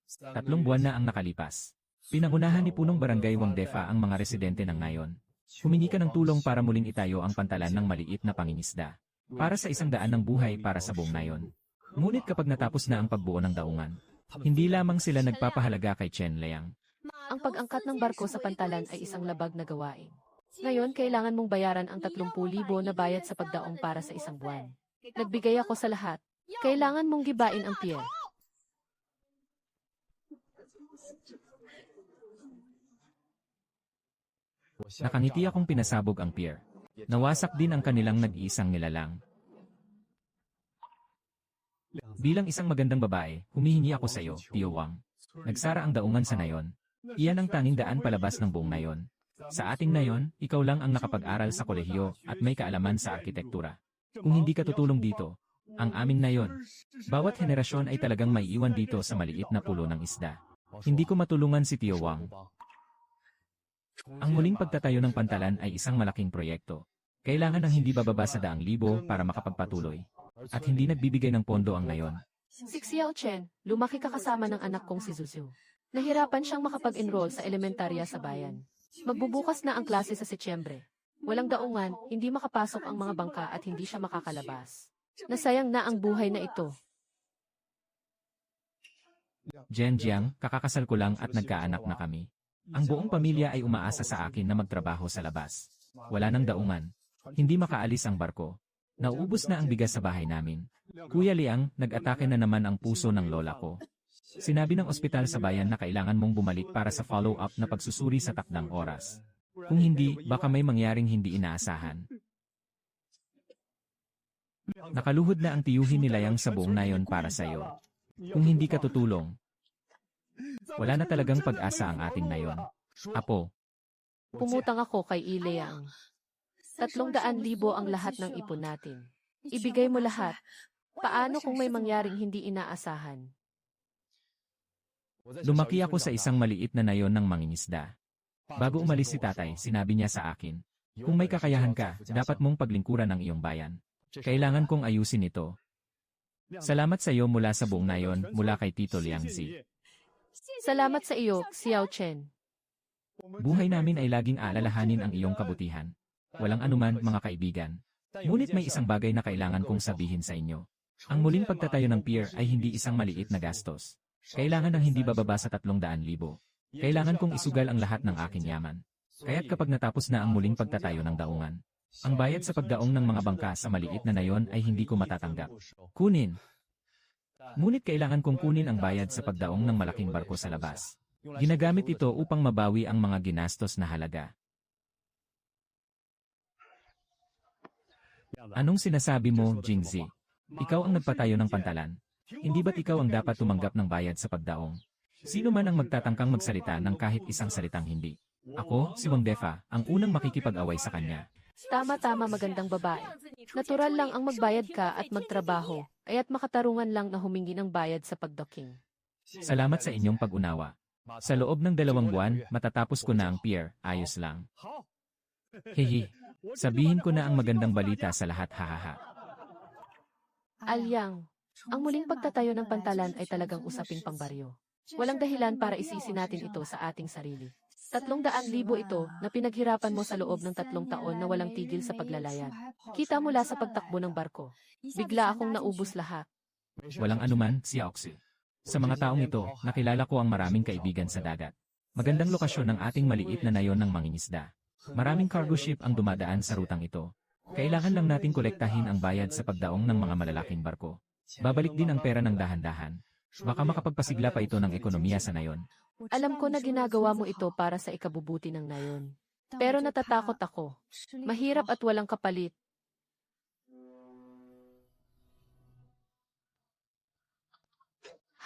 3 buwan na ang nakalipas. Pinangunahan ni Punong Barangay Wangdefa ang mga residente ng Nayon. Humingi ka ng tulong para muling itayo ang pantalan ng maliit na pangingisda. Para sa 100 ng buhay para sa buong Nayon. Ngunit kapag natapos na ang pagbuo ng daungan, hindi lamang sila nagpapahalaga kay Chen Liang. Ang pag-angkat ng barko sa pantalan ay isang labag na gawain. Ngayon, kailangan mong bayaran ang 30,000 na bayad sa pagdaong para sa 1 buwan. Nagbigay ako sa lahat. Kailangan mong gibain ang pier. Nakangiti akong pinasabog ang pier. Nawasak din ang kanilang nag-iisang nilalang. Bilang isang magandang babae, humihingi ako sa iyo, Tio Wang. Nagsara ang daungan sa Nayon. Iyan ang tanging daan palabas ng buong Nayon. Sa ating Nayon, ikaw lang ang nakapag-aral sa kolehiyo at may kaalaman sa arkitektura. Kung hindi ka tutulong dito, ang aming Nayon, bawat henerasyon ay talagang may iwan dito sa maliit na pulo ng isda. Hindi ko matulungan si Tio Wang. Ang muling pagtatayo ng pantalan ay isang malaking proyekto. Kailangan ng hindi bababa sa 100,000 para makapagpatuloy. At hindi nagbibigay ng pondo ang Nayon. Si Xiao Chen, lumaki ka kasama ng anak kong si Zuzu. Nahirapan siyang makapag-enroll sa elementarya sa bayan. Magbubukas na ang klase sa Setyembre. Walang daungan, hindi makapasok ang mga bangka at hindi siya makakalabas. Nasayang na ang buhay na ito. Jen Jiang, kakakasal ko lang at nagkaanak na kami. Ang buong pamilya ay umaasa sa akin na magtrabaho sa labas. Wala nang daungan. Hindi makaalis ang barko. Nauubos na ang bigas sa bahay namin. Kuya Liang, nag-atake na naman ang puso ng lola ko. Sinabi ng ospital sa bayan na kailangan mong bumalik para sa follow-up na pagsusuri sa takdang oras. Kung hindi, baka may mangyaring hindi inaasahan. Nakaluhod na ang tiyuhin ni Liang sa buong Nayon para sa iyo. Kung hindi ka tutulong, wala na talagang pag-asa ang ating Nayon. Apo. Pumutang ako kay Liang. 300,000 ang lahat ng ipon natin. Ibigay mo lahat. Paano kung may mangyaring hindi inaasahan? Lumaki ako sa isang maliit na nayon ng mangingisda. Bago umalis si tatay, sinabi niya sa akin, kung may kakayahan ka, dapat mong paglingkuran ang iyong bayan. Kailangan kong ayusin ito. Salamat sa iyo mula sa buong Nayon, mula kay Tito Liang Zi. Salamat sa iyo, Xiao Chen. Buhay namin ay laging alalahanin ang iyong kabutihan. Walang anuman, mga kaibigan. Ngunit may isang bagay na kailangan kong sabihin sa inyo. Ang muling pagtatayo ng pier ay hindi isang maliit na gastos. Kailangan ng hindi bababa sa 300,000. Kailangan kong isugal ang lahat ng aking yaman. Kaya't kapag natapos na ang muling pagtatayo ng daungan, ang bayad sa pagdaong ng mga bangka sa maliit na Nayon ay hindi ko matatanggap. Kunin. Ngunit kailangan kong kunin ang bayad sa pagdaong ng malaking barko sa labas. Ginagamit ito upang mabawi ang mga ginastos na halaga. Anong sinasabi mo, Jingzi? Ikaw ang nagpatayo ng pantalan. Hindi ba't ikaw ang dapat tumanggap ng bayad sa pagdaong? Sino man ang magtatangkang magsalita ng kahit isang salitang hindi? Ako, si Wangdefa, ang unang makikipag-away sa kanya. Tama-tama, magandang babae. Natural lang ang magbayad ka at magtrabaho, aya't makatarungan lang na humingi ng bayad sa pagdocking. Salamat sa inyong pag-unawa. Sa loob ng 2 buwan, matatapos ko na ang pier, ayos lang. Hehe. Sabihin ko na ang magandang balita sa lahat, hahaha. Alyang, ang muling pagtatayo ng pantalan ay talagang usaping pangbaryo. Walang dahilan para isisi natin ito sa ating sarili. 300,000 ito na pinaghirapan mo sa loob ng 3 taon na walang tigil sa paglalayag. Kita mula sa pagtakbo ng barko. Bigla akong naubos lahat. Walang anuman, si Oxy. Sa mga taong ito, nakilala ko ang maraming kaibigan sa dagat. Magandang lokasyon ng ating maliit na Nayon ng mangingisda. Maraming cargo ship ang dumadaan sa rutang ito. Kailangan lang natin kolektahin ang bayad sa pagdaong ng mga malalaking barko. Babalik din ang pera ng dahan-dahan. Baka makapagpasigla pa ito ng ekonomiya sa Nayon. Alam ko na ginagawa mo ito para sa ikabubuti ng Nayon. Pero natatakot ako. Mahirap at walang kapalit.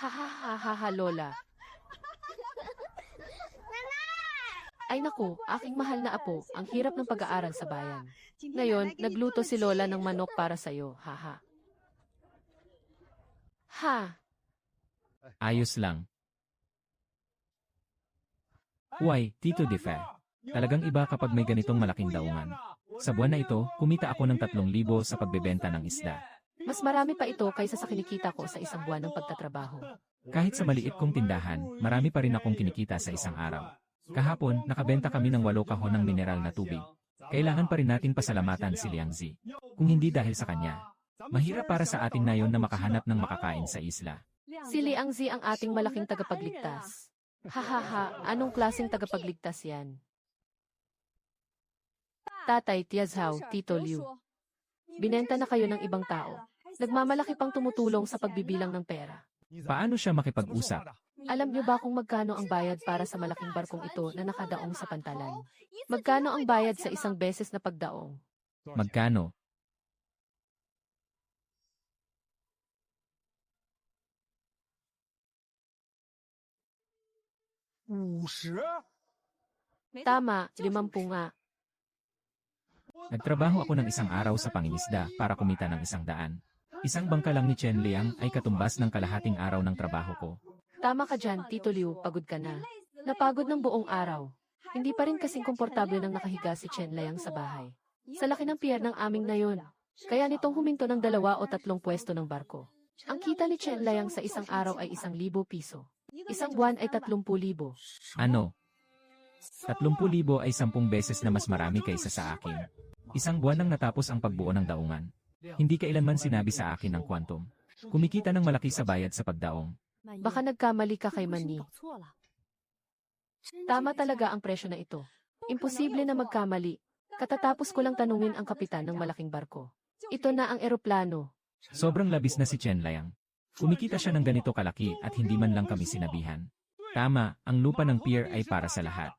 Ha, Lola. Ay naku, aking mahal na apo, ang hirap ng pag-aaral sa bayan. Ngayon, nagluto si Lola ng manok para sa'yo, haha. Ha! Ayos lang. Why, Tito Defe? Talagang iba kapag may ganitong malaking daungan. Sa buwan na ito, kumita ako ng 3,000 sa pagbebenta ng isda. Mas marami pa ito kaysa sa kinikita ko sa 1 buwan ng pagtatrabaho. Kahit sa maliit kong tindahan, marami pa rin akong kinikita sa isang araw. Kahapon, nakabenta kami ng 8 kahon ng mineral na tubig. Kailangan pa rin natin pasalamatan si Liang Zi. Kung hindi dahil sa kanya, mahirap para sa atin na yon na makahanap ng makakain sa isla. Si Liang Zi ang ating malaking tagapagligtas. Hahaha, anong klaseng tagapagligtas yan? Tatay, Tia Zhao, Tito Liu. Binenta na kayo ng ibang tao. Nagmamalaki pang tumutulong sa pagbibilang ng pera. Paano siya makipag-usap? Alam niyo ba kung magkano ang bayad para sa malaking barkong ito na nakadaong sa pantalan? Magkano ang bayad sa isang beses na pagdaong? Magkano? Tama, 50 nga. Nagtrabaho ako ng isang araw sa pangingisda para kumita ng 100. Isang bangka lang ni Chen Liang ay katumbas ng kalahating araw ng trabaho ko. Tama ka dyan, Tito Liu, pagod ka na. Napagod ng buong araw. Hindi pa rin kasing komportable nang nakahiga si Chen Liang sa bahay. Sa laki ng pier ng aming na yun. Kaya nitong huminto ng 2 o 3 pwesto ng barko. Ang kita ni Chen Liang sa isang araw ay 1,000 piso. Isang buwan ay 30,000. Ano? 30,000 ay 10 beses na mas marami kaysa sa akin. Isang buwan nang natapos ang pagbuo ng daungan. Hindi kailanman sinabi sa akin ng quantum. Kumikita ng malaki sa bayad sa pagdaong. Baka nagkamali ka kay Manny. Tama talaga ang presyo na ito. Imposible na magkamali. Katatapos ko lang tanungin ang kapitan ng malaking barko. Ito na ang eroplano. Sobrang labis na si Chen Liang. Kumikita siya ng ganito kalaki at hindi man lang kami sinabihan. Tama, ang lupa ng pier ay para sa lahat.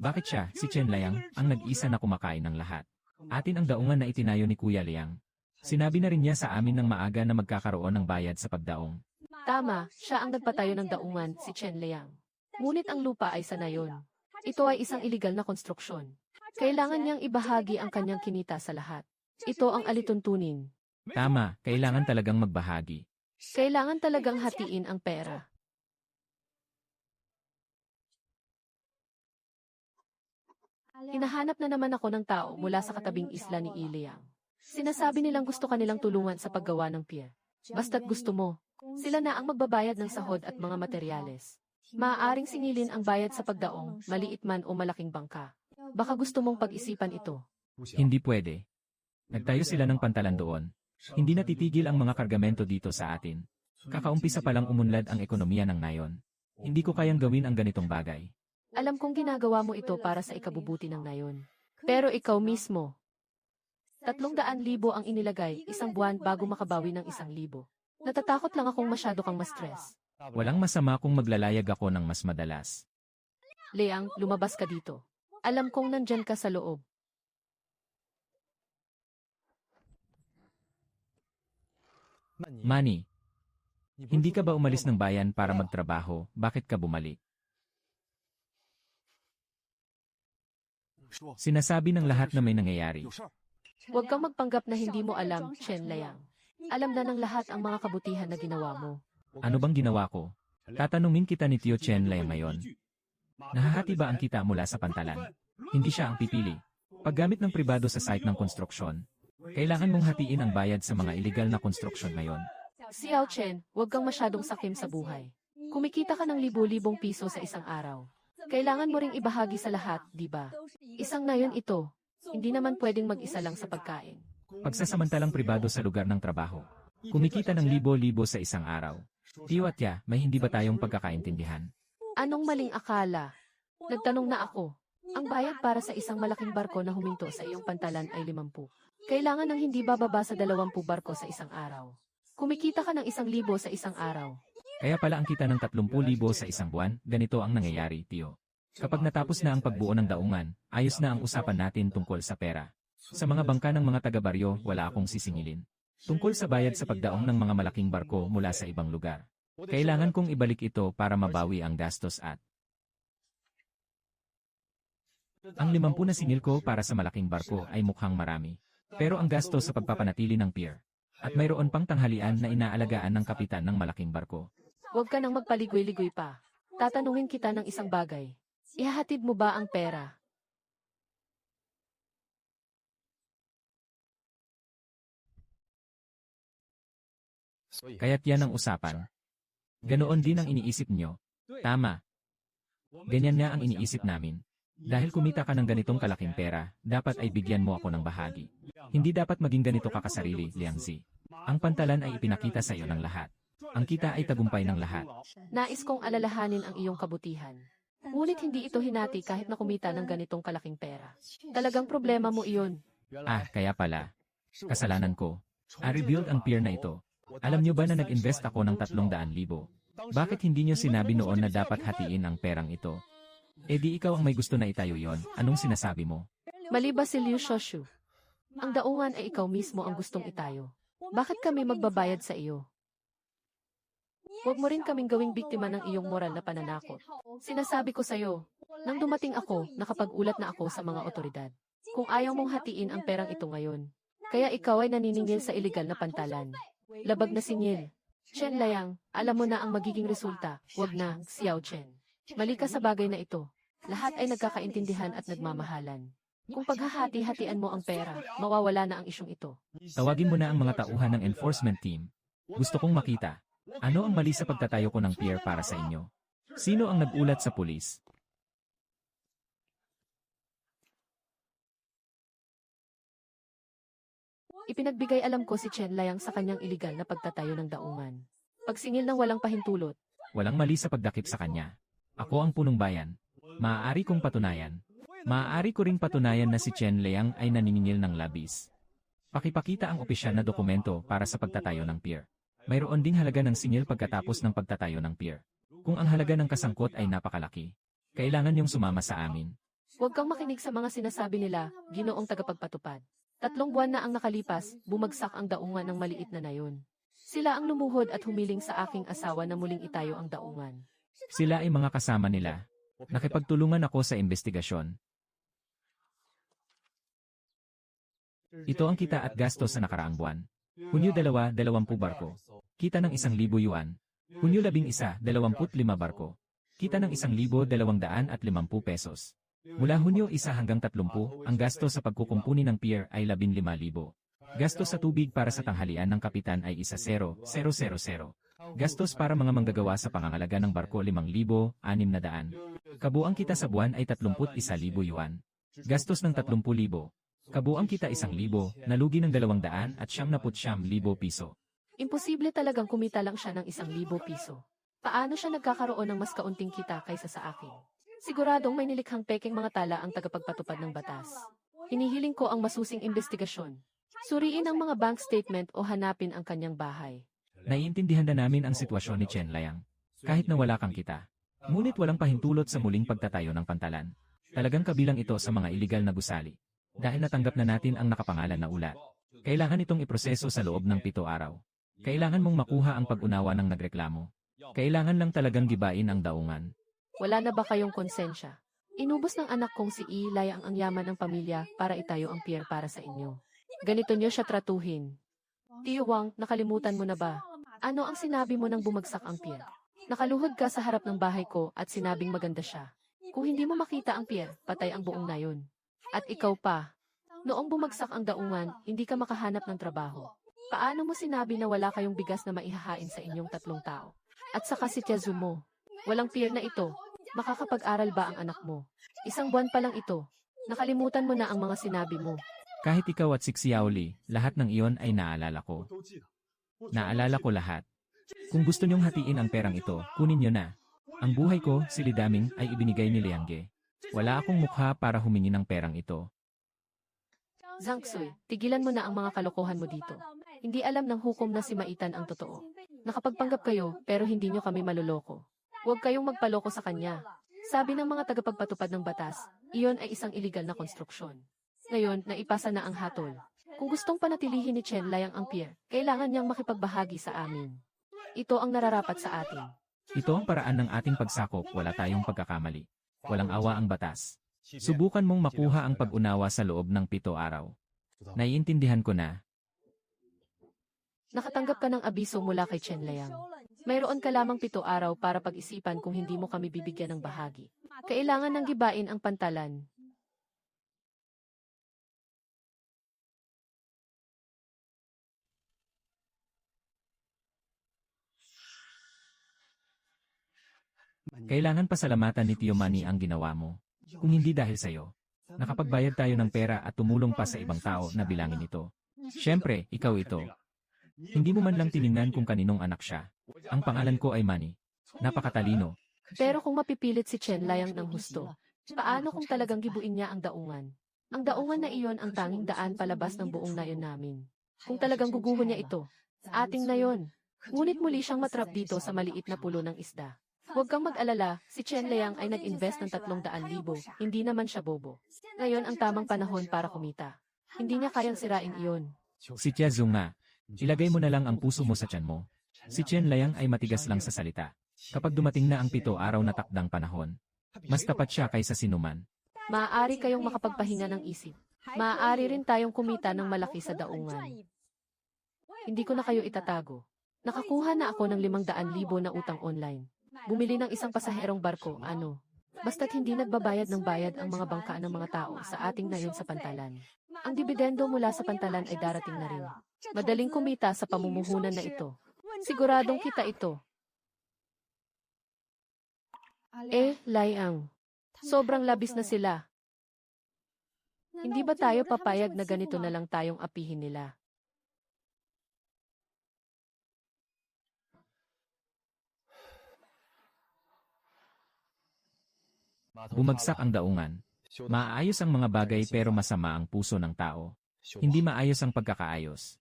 Bakit siya, si Chen Liang, ang nag-isa na kumakain ng lahat? Atin ang daungan na itinayo ni Kuya Liang. Sinabi na rin niya sa amin ng maaga na magkakaroon ng bayad sa pagdaong. Tama, siya ang nagpatayo ng daungan, si Chen Liang. Ngunit ang lupa ay sa nayon. Ito ay isang iligal na konstruksyon. Kailangan niyang ibahagi ang kanyang kinita sa lahat. Ito ang alituntunin. Tama, kailangan talagang magbahagi. Kailangan talagang hatiin ang pera. Hinahanap na naman ako ng tao mula sa katabing isla ni Iliang. Sinasabi nilang gusto kanilang tulungan sa paggawa ng pier. Basta't gusto mo, sila na ang magbabayad ng sahod at mga materyales. Maaaring singilin ang bayad sa pagdaong, maliit man o malaking bangka. Baka gusto mong pag-isipan ito. Hindi pwede. Nagtayo sila ng pantalan doon. Hindi natitigil ang mga kargamento dito sa atin. Kakaumpisa pa lang umunlad ang ekonomiya ng nayon. Hindi ko kayang gawin ang ganitong bagay. Alam kong ginagawa mo ito para sa ikabubuti ng nayon. Pero ikaw mismo, 300,000 ang inilagay, isang buwan bago makabawi ng 1,000. Natatakot lang akong masyado kang ma-stress. Walang masama kung maglalayag ako ng mas madalas. Liang, lumabas ka dito. Alam kong nandyan ka sa loob. Manny, hindi ka ba umalis ng bayan para magtrabaho? Bakit ka bumalik? Sinasabi ng lahat na may nangyayari. Huwag kang magpanggap na hindi mo alam, Chen Liang. Alam na ng lahat ang mga kabutihan na ginawa mo. Ano bang ginawa ko? Tatanungin kita ni Tio Chen Liang ngayon. Nahahati ba ang kita mula sa pantalan? Hindi siya ang pipili. Paggamit ng pribado sa site ng konstruksyon, kailangan mong hatiin ang bayad sa mga illegal na konstruksyon ngayon. Xiao Chen, huwag kang masyadong sakim sa buhay. Kumikita ka ng libo-libong piso sa isang araw. Kailangan mo ring ibahagi sa lahat, di ba? Isang nayon ito. Hindi naman pwedeng mag-isa lang sa pagkain. Pagsasamantalang pribado sa lugar ng trabaho. Kumikita ng libo-libo sa isang araw. Tio at Ya, may hindi ba tayong pagkakaintindihan? Anong maling akala? Nagtanong na ako. Ang bayad para sa isang malaking barko na huminto sa iyong pantalan ay 50. Kailangan ng hindi bababa sa 20 barko sa isang araw. Kumikita ka ng 1,000 sa isang araw. Kaya pala ang kita ng 30,000 sa isang buwan, ganito ang nangyayari, Tio. Kapag natapos na ang pagbuo ng daungan, ayos na ang usapan natin tungkol sa pera. Sa mga bangka ng mga taga-baryo, wala akong sisingilin. Tungkol sa bayad sa pagdaong ng mga malaking barko mula sa ibang lugar. Kailangan kong ibalik ito para mabawi ang gastos at ang 50 na singil ko para sa malaking barko ay mukhang marami. Pero ang gastos sa pagpapanatili ng pier at mayroon pang tanghalian na inaalagaan ng kapitan ng malaking barko. Huwag ka nang magpaligoy-ligoy pa. Tatanungin kita ng isang bagay. Ihahatid mo ba ang pera? Kaya't yan ang usapan. Ganoon din ang iniisip nyo. Tama. Ganyan nga ang iniisip namin. Dahil kumita ka ng ganitong kalaking pera, dapat ay bigyan mo ako ng bahagi. Hindi dapat maging ganito ka kasarili, Liangzi. Ang pantalan ay ipinakita sa iyo ng lahat. Ang kita ay tagumpay ng lahat. Nais kong alalahanin ang iyong kabutihan. Ngunit hindi ito hinati kahit na kumita ng ganitong kalaking pera. Talagang problema mo iyon. Ah, kaya pala. Kasalanan ko. I-rebuild ang pier na ito. Alam nyo ba na nag-invest ako ng 300,000? Bakit hindi nyo sinabi noon na dapat hatiin ang perang ito? E di ikaw ang may gusto na itayo yon. Anong sinasabi mo? Mali ba si Liu Shoshu? Ang daungan ay ikaw mismo ang gustong itayo. Bakit kami magbabayad sa iyo? Huwag mo rin kaming gawing biktima ng iyong moral na pananakot. Sinasabi ko sa iyo, nang dumating ako, nakapag-ulat na ako sa mga otoridad. Kung ayaw mong hatiin ang perang ito ngayon, kaya ikaw ay naniningil sa iligal na pantalan. Labag na singil. Chen Liang, alam mo na ang magiging resulta, wag na, Xiao Chen. Mali ka sa bagay na ito. Lahat ay nagkakaintindihan at nagmamahalan. Kung paghahati-hatian mo ang pera, mawawala na ang isyong ito. Tawagin mo na ang mga tauhan ng enforcement team. Gusto kong makita. Ano ang mali sa pagtatayo ko ng pier para sa inyo? Sino ang nag-ulat sa pulis? Ipinagbigay alam ko si Chen Liang sa kanyang iligal na pagtatayo ng daungan. Pagsingil ng walang pahintulot. Walang mali sa pagdakip sa kanya. Ako ang punong bayan. Maaari kong patunayan. Maaari ko ring patunayan na si Chen Liang ay naniningil ng labis. Pakipakita ang opisyal na dokumento para sa pagtatayo ng pier. Mayroon ding halaga ng singil pagkatapos ng pagtatayo ng pier. Kung ang halaga ng kasangkot ay napakalaki, kailangan niyong sumama sa amin. Huwag kang makinig sa mga sinasabi nila, ginoong tagapagpatupad. 3 buwan na ang nakalipas, bumagsak ang daungan ng maliit na nayon. Sila ang lumuhod at humiling sa aking asawa na muling itayo ang daungan. Sila ay mga kasama nila. Nakipagtulungan ako sa investigasyon. Ito ang kita at gastos sa nakaraang buwan. Hunyo 2, 20 barko. Kita ng 1,000 yuan. Hunyo 11, 25 barko. Kita ng 1,250 pesos. Mula Hunyo 1 hanggang 30, ang gasto sa pagkukumpuni ng pier ay 15,000. Gastos sa tubig para sa tanghalian ng kapitan ay 10,000. Gastos para mga manggagawa sa pangangalaga ng barko 5,600. Kabuang kita sa buwan ay 31,000 yuan. Gastos ng 30,000. Kabuang kita 1,000, nalugi ng 299,000 piso. Imposible talagang kumita lang siya ng 1,000 piso. Paano siya nagkakaroon ng mas kaunting kita kaysa sa akin? Siguradong may nilikhang pekeng mga tala ang tagapagpatupad ng batas. Hinihiling ko ang masusing investigasyon. Suriin ang mga bank statement o hanapin ang kanyang bahay. Naiintindihan na namin ang sitwasyon ni Chen Liang. Kahit na wala kang kita. Ngunit walang pahintulot sa muling pagtatayo ng pantalan. Talagang kabilang ito sa mga iligal na gusali. Dahil natanggap na natin ang nakapangalan na ulat. Kailangan itong iproseso sa loob ng 7 araw. Kailangan mong makuha ang pag-unawa ng nagreklamo. Kailangan lang talagang gibain ang daungan. Wala na ba kayong konsensya? Inubos ng anak kong si Ilay ang yaman ng pamilya para itayo ang pier para sa inyo. Ganito niyo siya tratuhin. Tio Wang, nakalimutan mo na ba? Ano ang sinabi mo nang bumagsak ang pier? Nakaluhod ka sa harap ng bahay ko at sinabing maganda siya. Kung hindi mo makita ang pier, patay ang buong nayon. At ikaw pa. Noong bumagsak ang daungan, hindi ka makahanap ng trabaho. Paano mo sinabi na wala kayong bigas na maihahain sa inyong 3 tao? At saka si Tiazu mo. Walang pier na ito. Makakapag-aral ba ang anak mo? 1 buwan pa lang ito. Nakalimutan mo na ang mga sinabi mo. Kahit ikaw at si Xiaoli, lahat ng iyon ay naalala ko. Naalala ko lahat. Kung gusto niyong hatiin ang perang ito, kunin niyo na. Ang buhay ko, si Lidaming, ay ibinigay ni Liangge. Wala akong mukha para humingi ng perang ito. Zhang Xui, tigilan mo na ang mga kalokohan mo dito. Hindi alam ng hukom na si Maitan ang totoo. Nakapagpanggap kayo, pero hindi nyo kami maluloko. Huwag kayong magpaloko sa kanya. Sabi ng mga tagapagpatupad ng batas, iyon ay isang iligal na konstruksyon. Ngayon, naipasa na ang hatol. Kung gustong panatilihin ni Chen Liang ang pier, kailangan niyang makipagbahagi sa amin. Ito ang nararapat sa atin. Ito ang paraan ng ating pagsakop, wala tayong pagkakamali. Walang awa ang batas. Subukan mong makuha ang pag-unawa sa loob ng 7 araw. Naiintindihan ko na. Nakatanggap ka ng abiso mula kay Chen Liang. Mayroon ka lamang 7 araw para pag-isipan kung hindi mo kami bibigyan ng bahagi. Kailangan nang gibain ang pantalan. Kailangan pasalamatan ni Tio Manny ang ginawa mo. Kung hindi dahil sa'yo, nakapagbayad tayo ng pera at tumulong pa sa ibang tao na bilangin ito. Siyempre, ikaw ito. Hindi mo man lang tiningnan kung kaninong anak siya. Ang pangalan ko ay Manny. Napakatalino. Pero kung mapipilit si Chen Layang ng husto, paano kung talagang gibuin niya ang daungan? Ang daungan na iyon ang tanging daan palabas ng buong nayon namin. Kung talagang guguho niya ito, ating nayon. Ngunit muli siyang matrap dito sa maliit na pulo ng isda. Huwag kang mag-alala, si Chen Liang ay nag-invest ng 300,000, hindi naman siya bobo. Ngayon ang tamang panahon para kumita. Hindi niya kayang sirain iyon. Si Tia Zung nga, ilagay mo na lang ang puso mo sa tiyan mo. Si Chen Liang ay matigas lang sa salita. Kapag dumating na ang 7 araw na takdang panahon, mas tapat siya kaysa sinuman. Maaari kayong makapagpahinga ng isip. Maaari rin tayong kumita ng malaki sa daungan. Hindi ko na kayo itatago. Nakakuha na ako ng 500,000 na utang online. Bumili ng isang pasaherong barko, Basta't hindi nagbabayad ng bayad ang mga bangka ng mga tao sa ating nayon sa pantalan. Ang dibidendo mula sa pantalan ay darating na rin. Madaling kumita sa pamumuhunan na ito. Siguradong kita ito. Layang. Sobrang labis na sila. Hindi ba tayo papayag na ganito na lang tayong apihin nila? Bumagsak ang daungan. Maayos ang mga bagay pero masama ang puso ng tao. Hindi maayos ang pagkakaayos.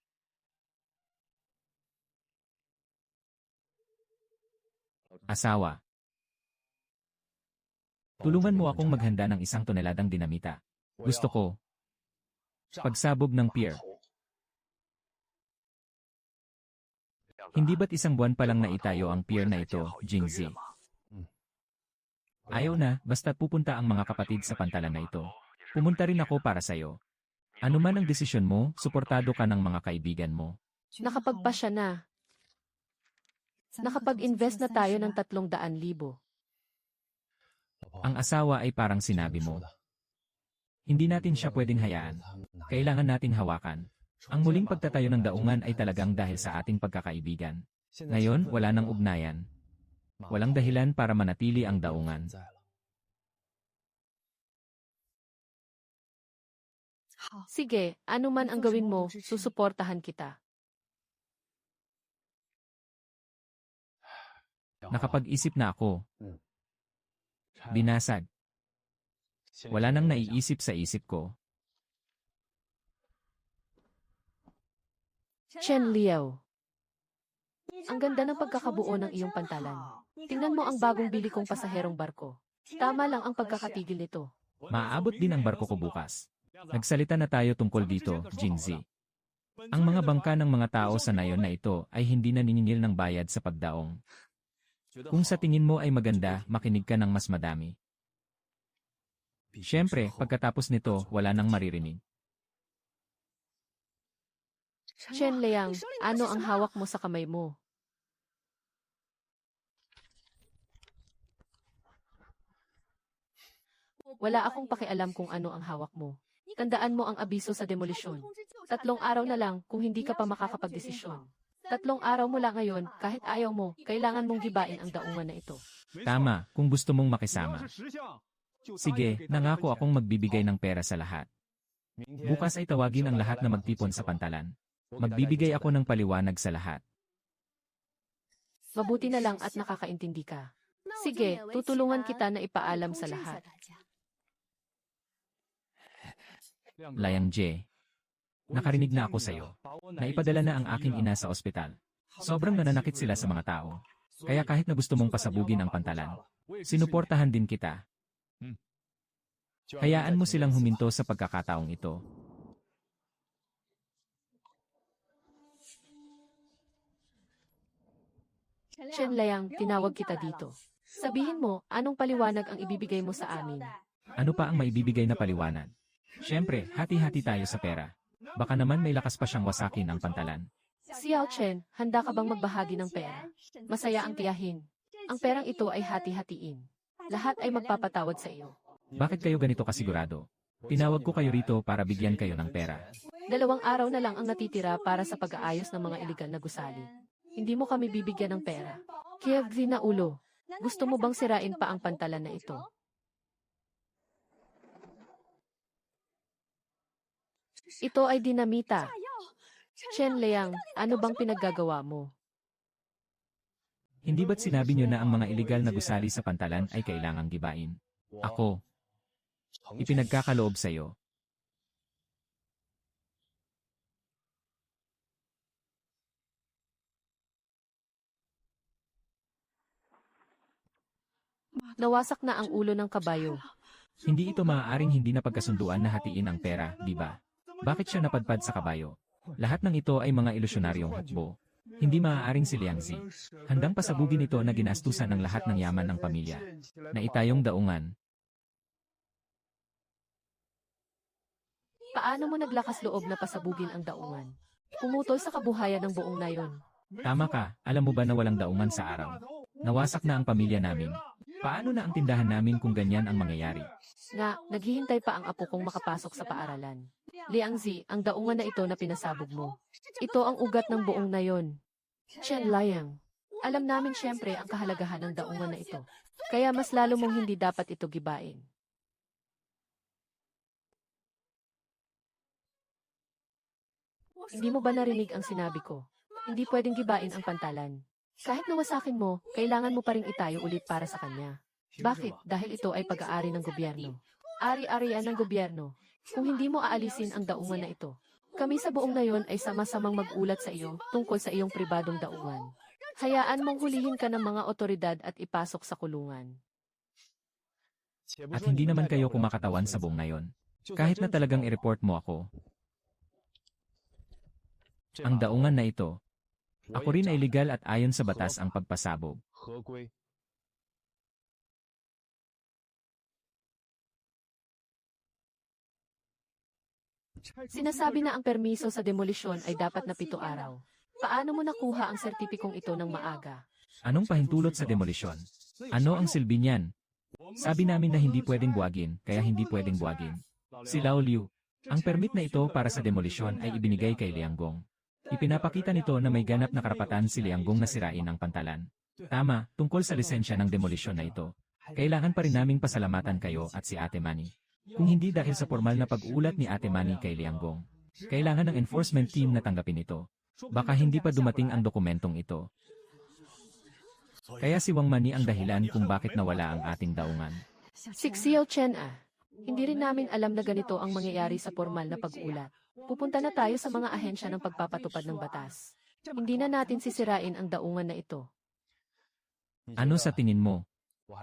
Asawa. Tulungan mo akong maghanda ng 1 toneladang dinamita. Gusto ko. Pagsabog ng pier. Hindi ba't 1 buwan pa lang naitayo ang pier na ito, Jingzi? Ayaw na, basta pupunta ang mga kapatid sa pantalan na ito. Pumunta rin ako para sa'yo. Ano man ang desisyon mo, suportado ka ng mga kaibigan mo. Nakapagpasya na. Nakapag-invest na tayo ng 300,000. Ang asawa ay parang sinabi mo. Hindi natin siya pwedeng hayaan. Kailangan nating hawakan. Ang muling pagtatayo ng daungan ay talagang dahil sa ating pagkakaibigan. Ngayon, wala nang ugnayan. Walang dahilan para manatili ang daungan. Sige, ano man ang gawin mo, susuportahan kita. Nakapag-isip na ako. Binasag. Wala nang naiisip sa isip ko. Chen Liao. Ang ganda ng pagkakabuo ng iyong pantalan. Tingnan mo ang bagong bili kong pasaherong barko. Tama lang ang pagkakatigil nito. Maaabot din ang barko ko bukas. Nagsalita na tayo tungkol dito, Jingzi. Ang mga bangka ng mga tao sa nayon na ito ay hindi naniningil ng bayad sa pagdaong. Kung sa tingin mo ay maganda, makinig ka ng mas madami. Siyempre, pagkatapos nito, wala nang maririnig. Chen Liang, ano ang hawak mo sa kamay mo? Wala akong pakialam kung ano ang hawak mo. Tandaan mo ang abiso sa demolisyon. 3 araw na lang kung hindi ka pa makakapagdesisyon. 3 araw mula ngayon, kahit ayaw mo, kailangan mong gibain ang daungan na ito. Tama, kung gusto mong makisama. Sige, nangako akong magbibigay ng pera sa lahat. Bukas ay tawagin ang lahat na magtipon sa pantalan. Magbibigay ako ng paliwanag sa lahat. Mabuti na lang at nakakaintindi ka. Sige, tutulungan kita na ipaalam sa lahat. Layang Jie. Nakarinig na ako sa'yo. Naipadala na ang aking ina sa ospital. Sobrang nananakit sila sa mga tao. Kaya kahit na gusto mong pasabugin ang pantalan, sinuportahan din kita. Hayaan mo silang huminto sa pagkakataong ito. Chen Liang, tinawag kita dito. Sabihin mo, anong paliwanag ang ibibigay mo sa amin? Ano pa ang maibibigay na paliwanag? Siyempre, hati-hati tayo sa pera. Baka naman may lakas pa siyang wasakin ang pantalan. Xiao Chen, handa ka bang magbahagi ng pera? Masaya ang tiyahin. Ang perang ito ay hati-hatiin. Lahat ay magpapatawad sa iyo. Bakit kayo ganito kasigurado? Tinawag ko kayo rito para bigyan kayo ng pera. 2 araw na lang ang natitira para sa pag-aayos ng mga iligal na gusali. Hindi mo kami bibigyan ng pera. Kaya na ulo. Gusto mo bang sirain pa ang pantalan na ito? Ito ay dinamita. Chen Liang, ano bang pinaggagawa mo? Hindi ba't sinabi niyo na ang mga iligal na gusali sa pantalan ay kailangang gibain? Ako, ipinagkakaloob sa iyo. Nawasak na ang ulo ng kabayo. Hindi ito maaaring hindi na pagkasunduan na hatiin ang pera, di ba? Bakit siya napadpad sa kabayo? Lahat ng ito ay mga ilusyonaryong hukbo. Hindi maaaring si Liang Zi. Handang pasabugin ito na ginastusan ng lahat ng yaman ng pamilya. Na itayong daungan. Paano mo naglakas loob na pasabugin ang daungan? Pumutol sa kabuhayan ng buong nayon. Tama ka, alam mo ba na walang daungan sa araw? Nawasak na ang pamilya namin. Paano na ang tindahan namin kung ganyan ang mangyayari? Nga, naghihintay pa ang apo kong makapasok sa paaralan. Liang Zi, ang daungan na ito na pinasabog mo. Ito ang ugat ng buong nayon. Chen Liang, alam namin siyempre ang kahalagahan ng daungan na ito. Kaya mas lalo mong hindi dapat ito gibain. Hindi mo ba narinig ang sinabi ko? Hindi pwedeng gibain ang pantalan. Kahit nawasakin mo, kailangan mo pa ring itayo ulit para sa kanya. Bakit? Dahil ito ay pag-aari ng gobyerno. Ari-arian ng gobyerno. Kung hindi mo aalisin ang daungan na ito, kami sa buong nayon ay sama-samang mag-ulat sa iyo tungkol sa iyong pribadong daungan. Hayaan mong hulihin ka ng mga otoridad at ipasok sa kulungan. At hindi naman kayo kumakatawan sa buong nayon. Kahit na talagang i-report mo ako. Ang daungan na ito, ako rin ay legal at ayon sa batas ang pagpasabog. Sinasabi na ang permiso sa demolisyon ay dapat na 7 araw. Paano mo nakuha ang sertipikong ito ng maaga? Anong pahintulot sa demolisyon? Ano ang silbi niyan? Sabi namin na hindi pwedeng buwagin, kaya hindi pwedeng buwagin. Si Lao Liu, ang permit na ito para sa demolisyon ay ibinigay kay Liang Gong. Ipinapakita nito na may ganap na karapatan si Liang Gong na sirain ang pantalan. Tama, tungkol sa lisensya ng demolisyon na ito. Kailangan pa rin naming pasalamatan kayo at si Ate Manny. Kung hindi dahil sa formal na pag-ulat ni Ate Manny kay Liang Gong. Kailangan ng enforcement team na tanggapin ito. Baka hindi pa dumating ang dokumentong ito. Kaya si Wang Mani ang dahilan kung bakit nawala ang ating daungan. Si Xiao Chen hindi rin namin alam na ganito ang mangyayari sa formal na pag-ulat. Pupunta na tayo sa mga ahensya ng pagpapatupad ng batas. Hindi na natin sisirain ang daungan na ito. Ano sa tingin mo?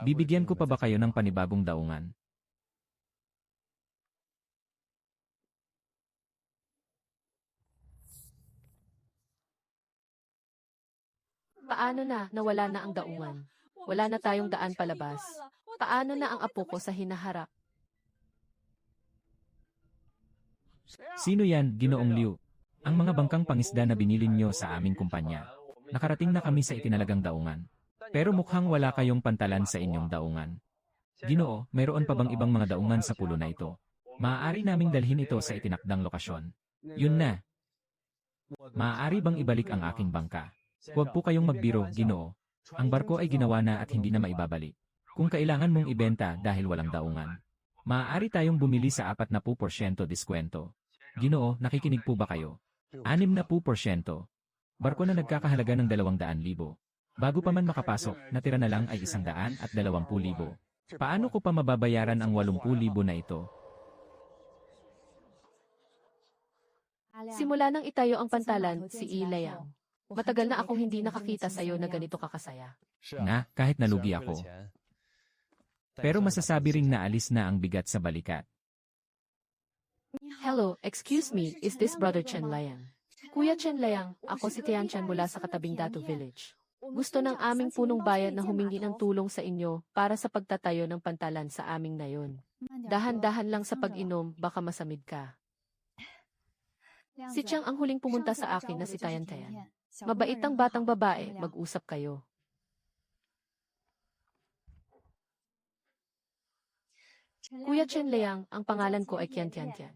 Bibigyan ko pa ba kayo ng panibagong daungan? Paano na nawala na ang daungan? Wala na tayong daan palabas. Paano na ang apo ko sa hinaharap? Sino yan, Ginoong Liu? Ang mga bangkang pangisda na binili nyo sa aming kumpanya. Nakarating na kami sa itinalagang daungan. Pero mukhang wala kayong pantalan sa inyong daungan. Ginoo, mayroon pa bang ibang mga daungan sa pulo na ito? Maaari naming dalhin ito sa itinakdang lokasyon. Yun na. Maaari bang ibalik ang aking bangka? Huwag po kayong magbiro, Ginoo. Ang barko ay ginawa na at hindi na maibabalik. Kung kailangan mong ibenta dahil walang daungan, maaari tayong bumili sa 40% diskwento. Ginoo, nakikinig po ba kayo? 60%. Barko na nagkakahalaga ng 200,000. Bago pa man makapasok, natira na lang ay 120,000. Paano ko pa mababayaran ang 80,000 na ito? Simula nang itayo ang pantalan, si Ilayang. Matagal na akong hindi nakakita sa iyo na ganito kakasaya. Na, kahit nalugi ako. Pero masasabi ring naalis na ang bigat sa balikat. Hello, excuse me, is this Brother Chen Liang? Kuya Chen Liang, ako si Tian Chen mula sa katabing Datu Village. Gusto ng aming punong bayan na humingi ng tulong sa inyo para sa pagtatayo ng pantalan sa aming nayon. Dahan-dahan lang sa pag-inom, baka masamid ka. Si Chiang ang huling pumunta sa akin na si Tian Tian. Mabait ang batang babae, mag-usap kayo. Kuya Chen Liang, ang pangalan ko ay Qian Tian Tian.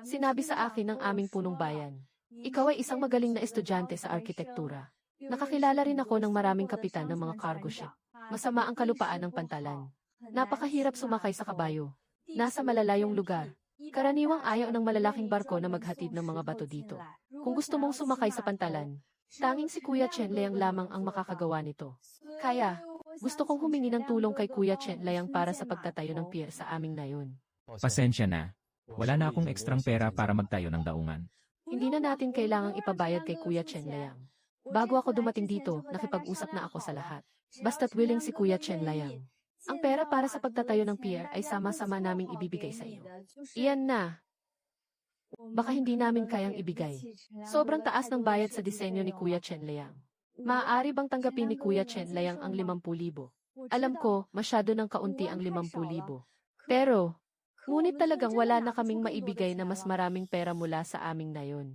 Sinabi sa akin ng aming punong bayan. Ikaw ay isang magaling na estudyante sa arkitektura. Nakakilala rin ako ng maraming kapitan ng mga cargo ship. Masama ang kalupaan ng pantalan. Napakahirap sumakay sa kabayo. Nasa malalayong lugar. Karaniwang ayaw ng malalaking barko na maghatid ng mga bato dito. Kung gusto mong sumakay sa pantalan, tanging si Kuya Chen Liang lamang ang makakagawa nito. Kaya, gusto kong humingi ng tulong kay Kuya Chen Liang para sa pagtatayo ng pier sa aming nayon. Pasensya na. Wala na akong ekstrang pera para magtayo ng daungan. Hindi na natin kailangang ipabayad kay Kuya Chen Liang. Bago ako dumating dito, nakipag-usap na ako sa lahat. Basta't willing si Kuya Chen Liang. Ang pera para sa pagtatayo ng pier ay sama-sama naming ibibigay sa iyo. Iyan na. Baka hindi namin kayang ibigay. Sobrang taas ng bayad sa disenyo ni Kuya Chen Liang. Maaari bang tanggapin ni Kuya Chen Liang ang 50,000? Alam ko, masyado ng kaunti ang 50,000. Pero, ngunit talagang wala na kaming maibigay na mas maraming pera mula sa aming nayon.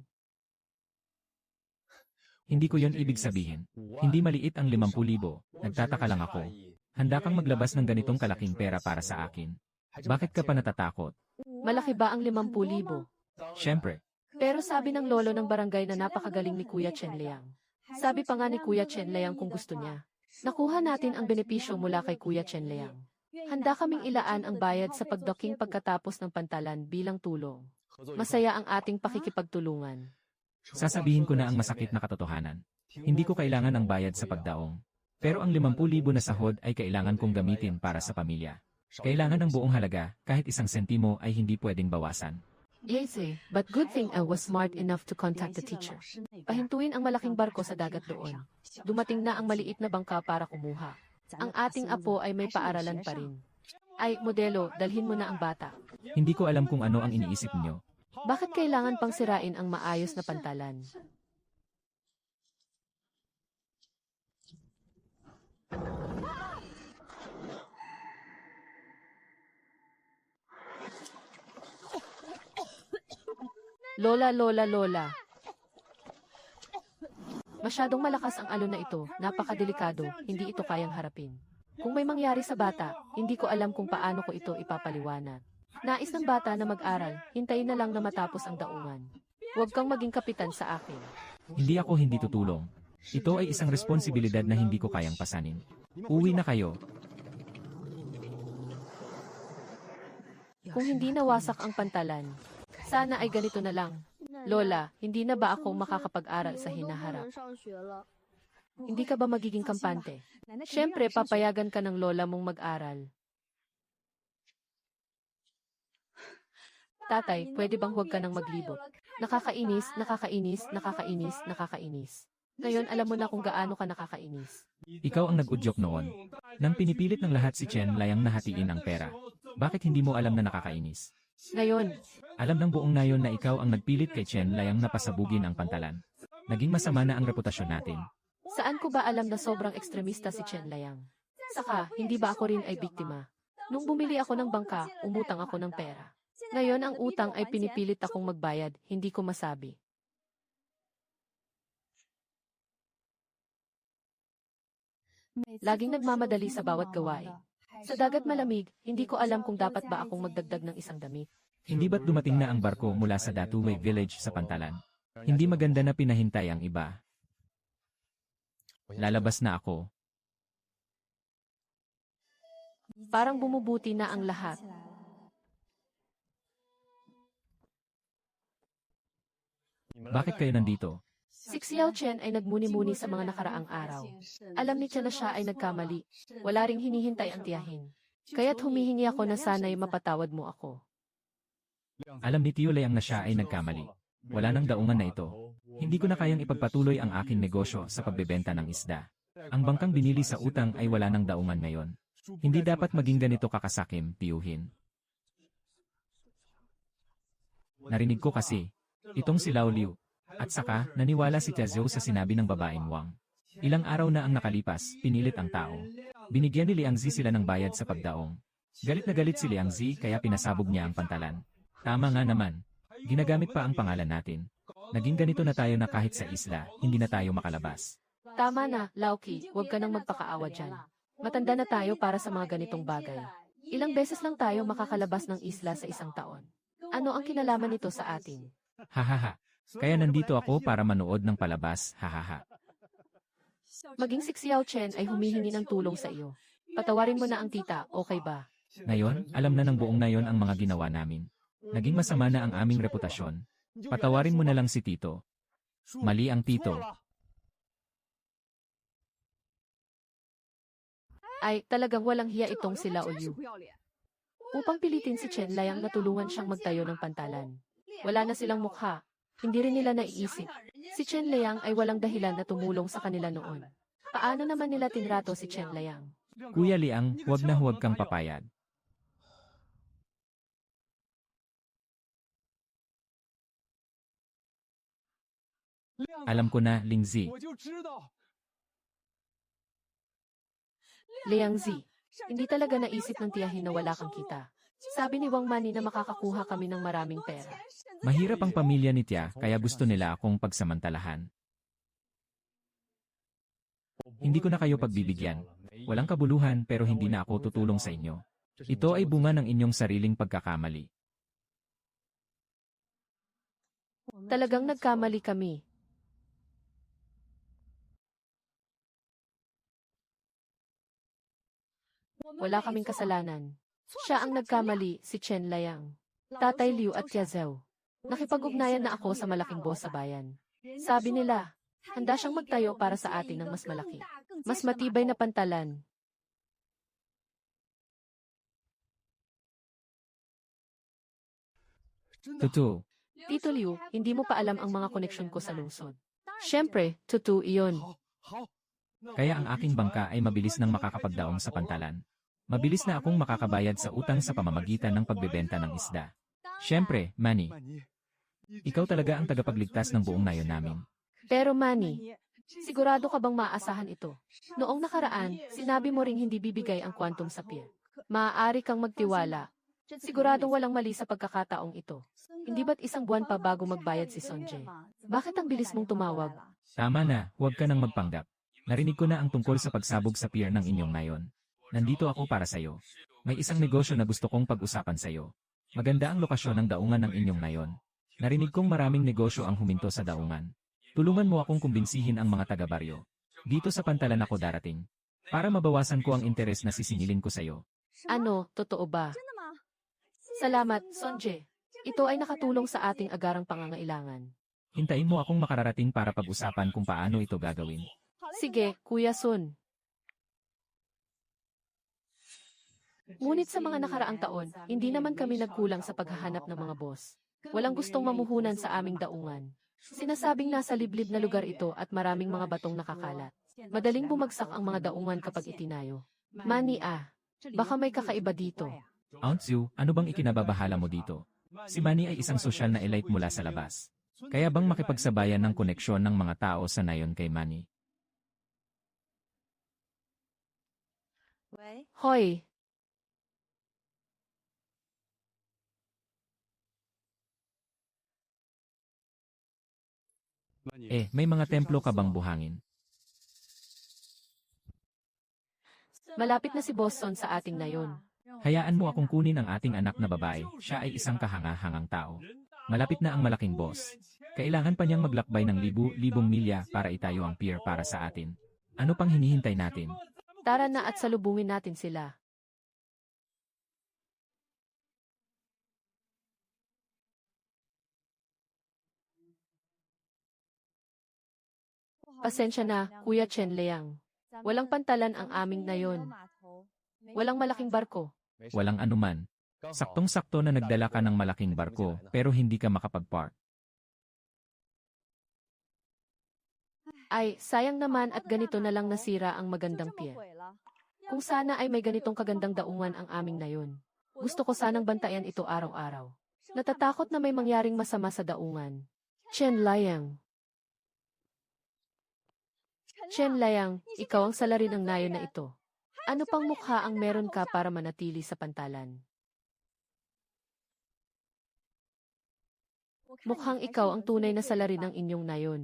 Hindi ko yon ibig sabihin. Hindi maliit ang 50,000. Nagtataka lang ako. Handa kang maglabas ng ganitong kalaking pera para sa akin. Bakit ka pa natatakot? Malaki ba ang 50,000? Siyempre, Pero sabi ng lolo ng barangay na napakagaling ni Kuya Chen Liang. Sabi pa nga ni Kuya Chen Liang kung gusto niya. Nakuha natin ang benepisyo mula kay Kuya Chen Liang. Handa kaming ilaan ang bayad sa pagdocking pagkatapos ng pantalan bilang tulong. Masaya ang ating pakikipagtulungan. sasabihin ko na ang masakit na katotohanan. Hindi ko kailangan ang bayad sa pagdaong. Pero ang 50,000 na sahod ay kailangan kong gamitin para sa pamilya. Kailangan ng buong halaga, kahit 1 sentimo ay hindi pwedeng bawasan. Yes but good thing I was smart enough to contact the teacher. Pahintuin ang malaking barko sa dagat doon. Dumating na ang maliit na bangka para kumuha. Ang ating apo ay may paaralan pa rin. Ay, modelo, dalhin mo na ang bata. Hindi ko alam kung ano ang iniisip niyo. Bakit kailangan pang sirain ang maayos na pantalan? Lola, lola, lola. Masyadong malakas ang alon na ito, napakadelikado, hindi ito kayang harapin. Kung may mangyari sa bata, hindi ko alam kung paano ko ito ipapaliwanag. Nais ng bata na mag-aral, hintayin na lang na matapos ang daungan. Huwag kang maging kapitan sa akin. Hindi ako hindi tutulong. Ito ay isang responsibilidad na hindi ko kayang pasanin. Uwi na kayo. Kung hindi nawasak ang pantalan, sana ay ganito na lang. Lola, hindi na ba ako makakapag-aral sa hinaharap? Hindi ka ba magiging kampante? Siyempre, papayagan ka ng lola mong mag-aral. Tatay, pwede bang huwag ka nang maglibot? Nakakainis, nakakainis, nakakainis, nakakainis. Ngayon alam mo na kung gaano ka nakakainis. Ikaw ang nag-udyok noon. Nang pinipilit ng lahat si Chen Liang na hatiin ang pera. Bakit hindi mo alam na nakakainis? Ngayon, Alam ng buong nayon na ikaw ang nagpilit kay Chen Liang na pasabugin ang pantalan. Naging masama na ang reputasyon natin. saan ko ba alam na sobrang ekstremista si Chen Liang? Saka, hindi ba ako rin ay biktima? Nung bumili ako ng bangka, umutang ako ng pera. Ngayon ang utang ay pinipilit akong magbayad, hindi ko masabi. Laging nagmamadali sa bawat gawain. Sa dagat malamig, hindi ko alam kung dapat ba akong magdagdag ng isang damit. Hindi ba't dumating na ang barko mula sa Datuway Village sa pantalan? Hindi maganda na pinahintay ang iba. Lalabas na ako. Parang bumubuti na ang lahat. Bakit kayo nandito? Si Xiao Chen ay nagmuni-muni sa mga nakaraang araw. Alam ni Chen na siya ay nagkamali. Wala ring hinihintay ang tiyahin. Kaya't humihingi ako na sana'y mapatawad mo ako. Alam ni Tio Liang na siya ay nagkamali. Wala nang daungan na ito. Hindi ko na kayang ipagpatuloy ang aking negosyo sa pagbebenta ng isda. Ang bangkang binili sa utang ay wala nang daungan ngayon. Hindi dapat maging ganito kakasakim, tiyuhin. Narinig ko kasi, itong si Lao Liu. At saka, naniwala si Tia Zhou sa sinabi ng babaeng Wang. Ilang araw na ang nakalipas, pinilit ang tao. Binigyan ni Liang Zi sila ng bayad sa pagdaong. Galit na galit si Liang Zi kaya pinasabog niya ang pantalan. Tama nga naman. Ginagamit pa ang pangalan natin. Naging ganito na tayo na kahit sa isla, hindi na tayo makalabas. Tama na, Lauki, huwag ka nang magpakaawa dyan. Matanda na tayo para sa mga ganitong bagay. Ilang beses lang tayo makakalabas ng isla sa isang taon. Ano ang kinalaman nito sa atin? Hahaha. Kaya nandito ako para manood ng palabas, hahaha. Maging si Xiao Chen ay humihingi ng tulong sa iyo. Patawarin mo na ang tita, okay ba? Ngayon, alam na ng buong nayon ang mga ginawa namin. Naging masama na ang aming reputasyon. Patawarin mo na lang si Tito. Mali ang Tito. Ay, talagang walang hiya itong sila Liu. Upang pilitin si Chen Liang na tulungan siyang magtayo ng pantalan. Wala na silang mukha. Hindi rin nila naiisip. Si Chen Liang ay walang dahilan na tumulong sa kanila noon. Paano naman nila tinrato si Chen Liang? Kuya Liang, huwag na huwag kang papayag. Alam ko na, Lingzi. Liang Zi, hindi talaga naisip ng tiyahin na wala kang kita. Sabi ni Wang Mani na makakakuha kami ng maraming pera. Mahirap ang pamilya ni Tia, kaya gusto nila akong pagsamantalahan. Hindi ko na kayo pagbibigyan. Walang kabuluhan pero hindi na ako tutulong sa inyo. Ito ay bunga ng inyong sariling pagkakamali. Talagang nagkamali kami. Wala kaming kasalanan. Siya ang nagkamali, si Chen Liang. Tatay Liu at Tia Zhao. Nakipag-ugnayan na ako sa malaking boss sa bayan. Sabi nila, handa siyang magtayo para sa atin ng mas malaki. Mas matibay na pantalan. Totoo. Tito Liu, hindi mo pa alam ang mga koneksyon ko sa lungsod. Siyempre, totoo iyon. Kaya ang aking bangka ay mabilis nang makakapagdaong sa pantalan. Mabilis na akong makakabayad sa utang sa pamamagitan ng pagbebenta ng isda. Siyempre, Manny, ikaw talaga ang tagapagligtas ng buong nayon namin. Pero Manny, sigurado ka bang maaasahan ito? Noong nakaraan, sinabi mo ring hindi bibigay ang quantum sapphire. Maaari kang magtiwala. Siguradong walang mali sa pagkakataong ito. Hindi ba't isang buwan pa bago magbayad si Sonje? Bakit ang bilis mong tumawag? Tama na, huwag ka nang magpanggap. Narinig ko na ang tungkol sa pagsabog sa pier ng inyong nayon. Nandito ako para sayo. May isang negosyo na gusto kong pag-usapan sayo. Maganda ang lokasyon ng daungan ng inyong nayon. Narinig kong maraming negosyo ang huminto sa daungan. Tulungan mo akong kumbinsihin ang mga taga-baryo. Dito sa pantalan ako darating. Para mabawasan ko ang interes na sisingilin ko sayo. Ano, totoo ba? Salamat, Sonje. Ito ay nakatulong sa ating agarang pangangailangan. Hintayin mo akong makararating para pag-usapan kung paano ito gagawin. Sige, Kuya Sun. Ngunit sa mga nakaraang taon, hindi naman kami nagkulang sa paghahanap ng mga boss. Walang gustong mamuhunan sa aming daungan. Sinasabing nasa liblib na lugar ito at maraming mga batong nakakalat. Madaling bumagsak ang mga daungan kapag itinayo. Manny baka may kakaiba dito. Aunt Zhu, ano bang ikinababahala mo dito? Si Manny ay isang sosyal na elite mula sa labas. Kaya bang makipagsabayan ng koneksyon ng mga tao sa nayon kay Manny? Hoy! May mga templo ka bang buhangin? Malapit na si Boston sa ating nayon. Hayaan mo akong kunin ang ating anak na babae. Siya ay isang kahanga-hangang tao. Malapit na ang malaking boss. Kailangan pa niyang maglakbay ng libu-libong milya para itayo ang pier para sa atin. Ano pang hinihintay natin? Tara na at salubungin natin sila. Pasensya na, Kuya Chen Liang. Walang pantalan ang aming nayon. Walang malaking barko. Walang anuman. Saktong-sakto na nagdala ka ng malaking barko pero hindi ka makapag-park. Ay, sayang naman at ganito na lang nasira ang magandang pier. Kung sana ay may ganitong kagandang daungan ang aming nayon. Gusto ko sanang bantayan ito araw-araw. Natatakot na may mangyaring masama sa daungan. Chen Liang. Chen Liang, ikaw ang salarin ng nayon na ito. Ano pang mukha ang meron ka para manatili sa pantalan? Mukhang ikaw ang tunay na salarin ng inyong nayon.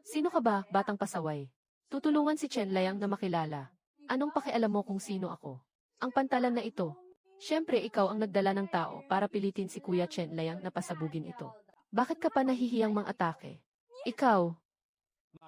Sino ka ba, batang pasaway? Tutulungan si Chen Liang na makilala. Anong pakialam mo kung sino ako? Ang pantalan na ito. Siyempre ikaw ang nagdala ng tao para pilitin si Kuya Chen Liang na pasabugin ito. Bakit ka pa nahihiyang mang-atake? Ikaw,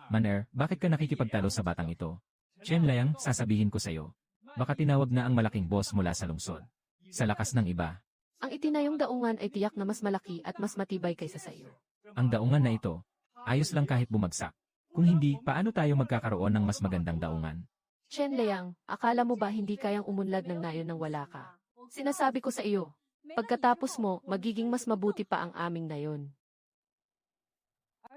Maner, bakit ka nakikipagtalo sa batang ito? Chen Liang, sasabihin ko sa'yo. Baka tinawag na ang malaking boss mula sa lungsod. Sa lakas ng iba, ang itinayong daungan ay tiyak na mas malaki at mas matibay kaysa sa iyo. ang daungan na ito, ayos lang kahit bumagsak. Kung hindi, paano tayo magkakaroon ng mas magandang daungan? Chen Liang, akala mo ba hindi kayang umunlad ng nayon nang wala ka? Sinasabi ko sa iyo, pagkatapos mo, magiging mas mabuti pa ang aming nayon.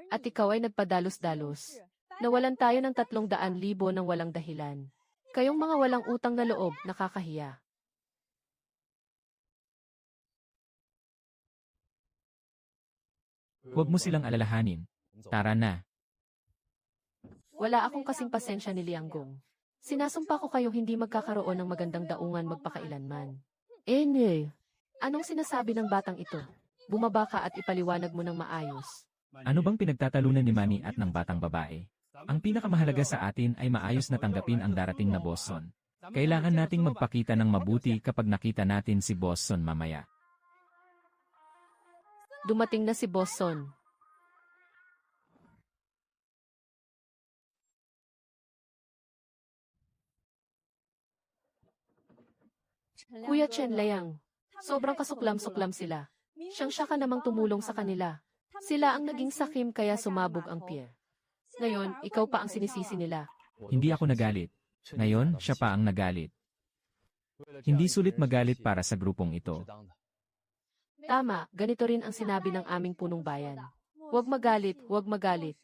At ikaw ay nagpadalos-dalos. Nawalan tayo ng 300,000 ng walang dahilan. Kayong mga walang utang na loob, nakakahiya. Huwag mo silang alalahanin. Tara na. Wala akong kasing pasensya ni Lianggong. Sinasumpa ko kayong hindi magkakaroon ng magandang daungan magpakailanman. Anong sinasabi ng batang ito? Bumaba ka at ipaliwanag mo ng maayos. Ano bang pinagtatalunan ni Manny at ng batang babae? Ang pinakamahalaga sa atin ay maayos na tanggapin ang darating na Boston. Kailangan nating magpakita ng mabuti kapag nakita natin si Boston mamaya. Dumating na si Boston. Kuya Chen Liang, sobrang kasuklam-suklam sila. Siyang ka namang tumulong sa kanila. Sila ang naging sakim kaya sumabog ang pier. Ngayon, ikaw pa ang sinisisi nila. Hindi ako nagalit. Ngayon, siya pa ang nagalit. Hindi sulit magalit para sa grupong ito. Tama, ganito rin ang sinabi ng aming punong bayan. Huwag magalit, huwag magalit.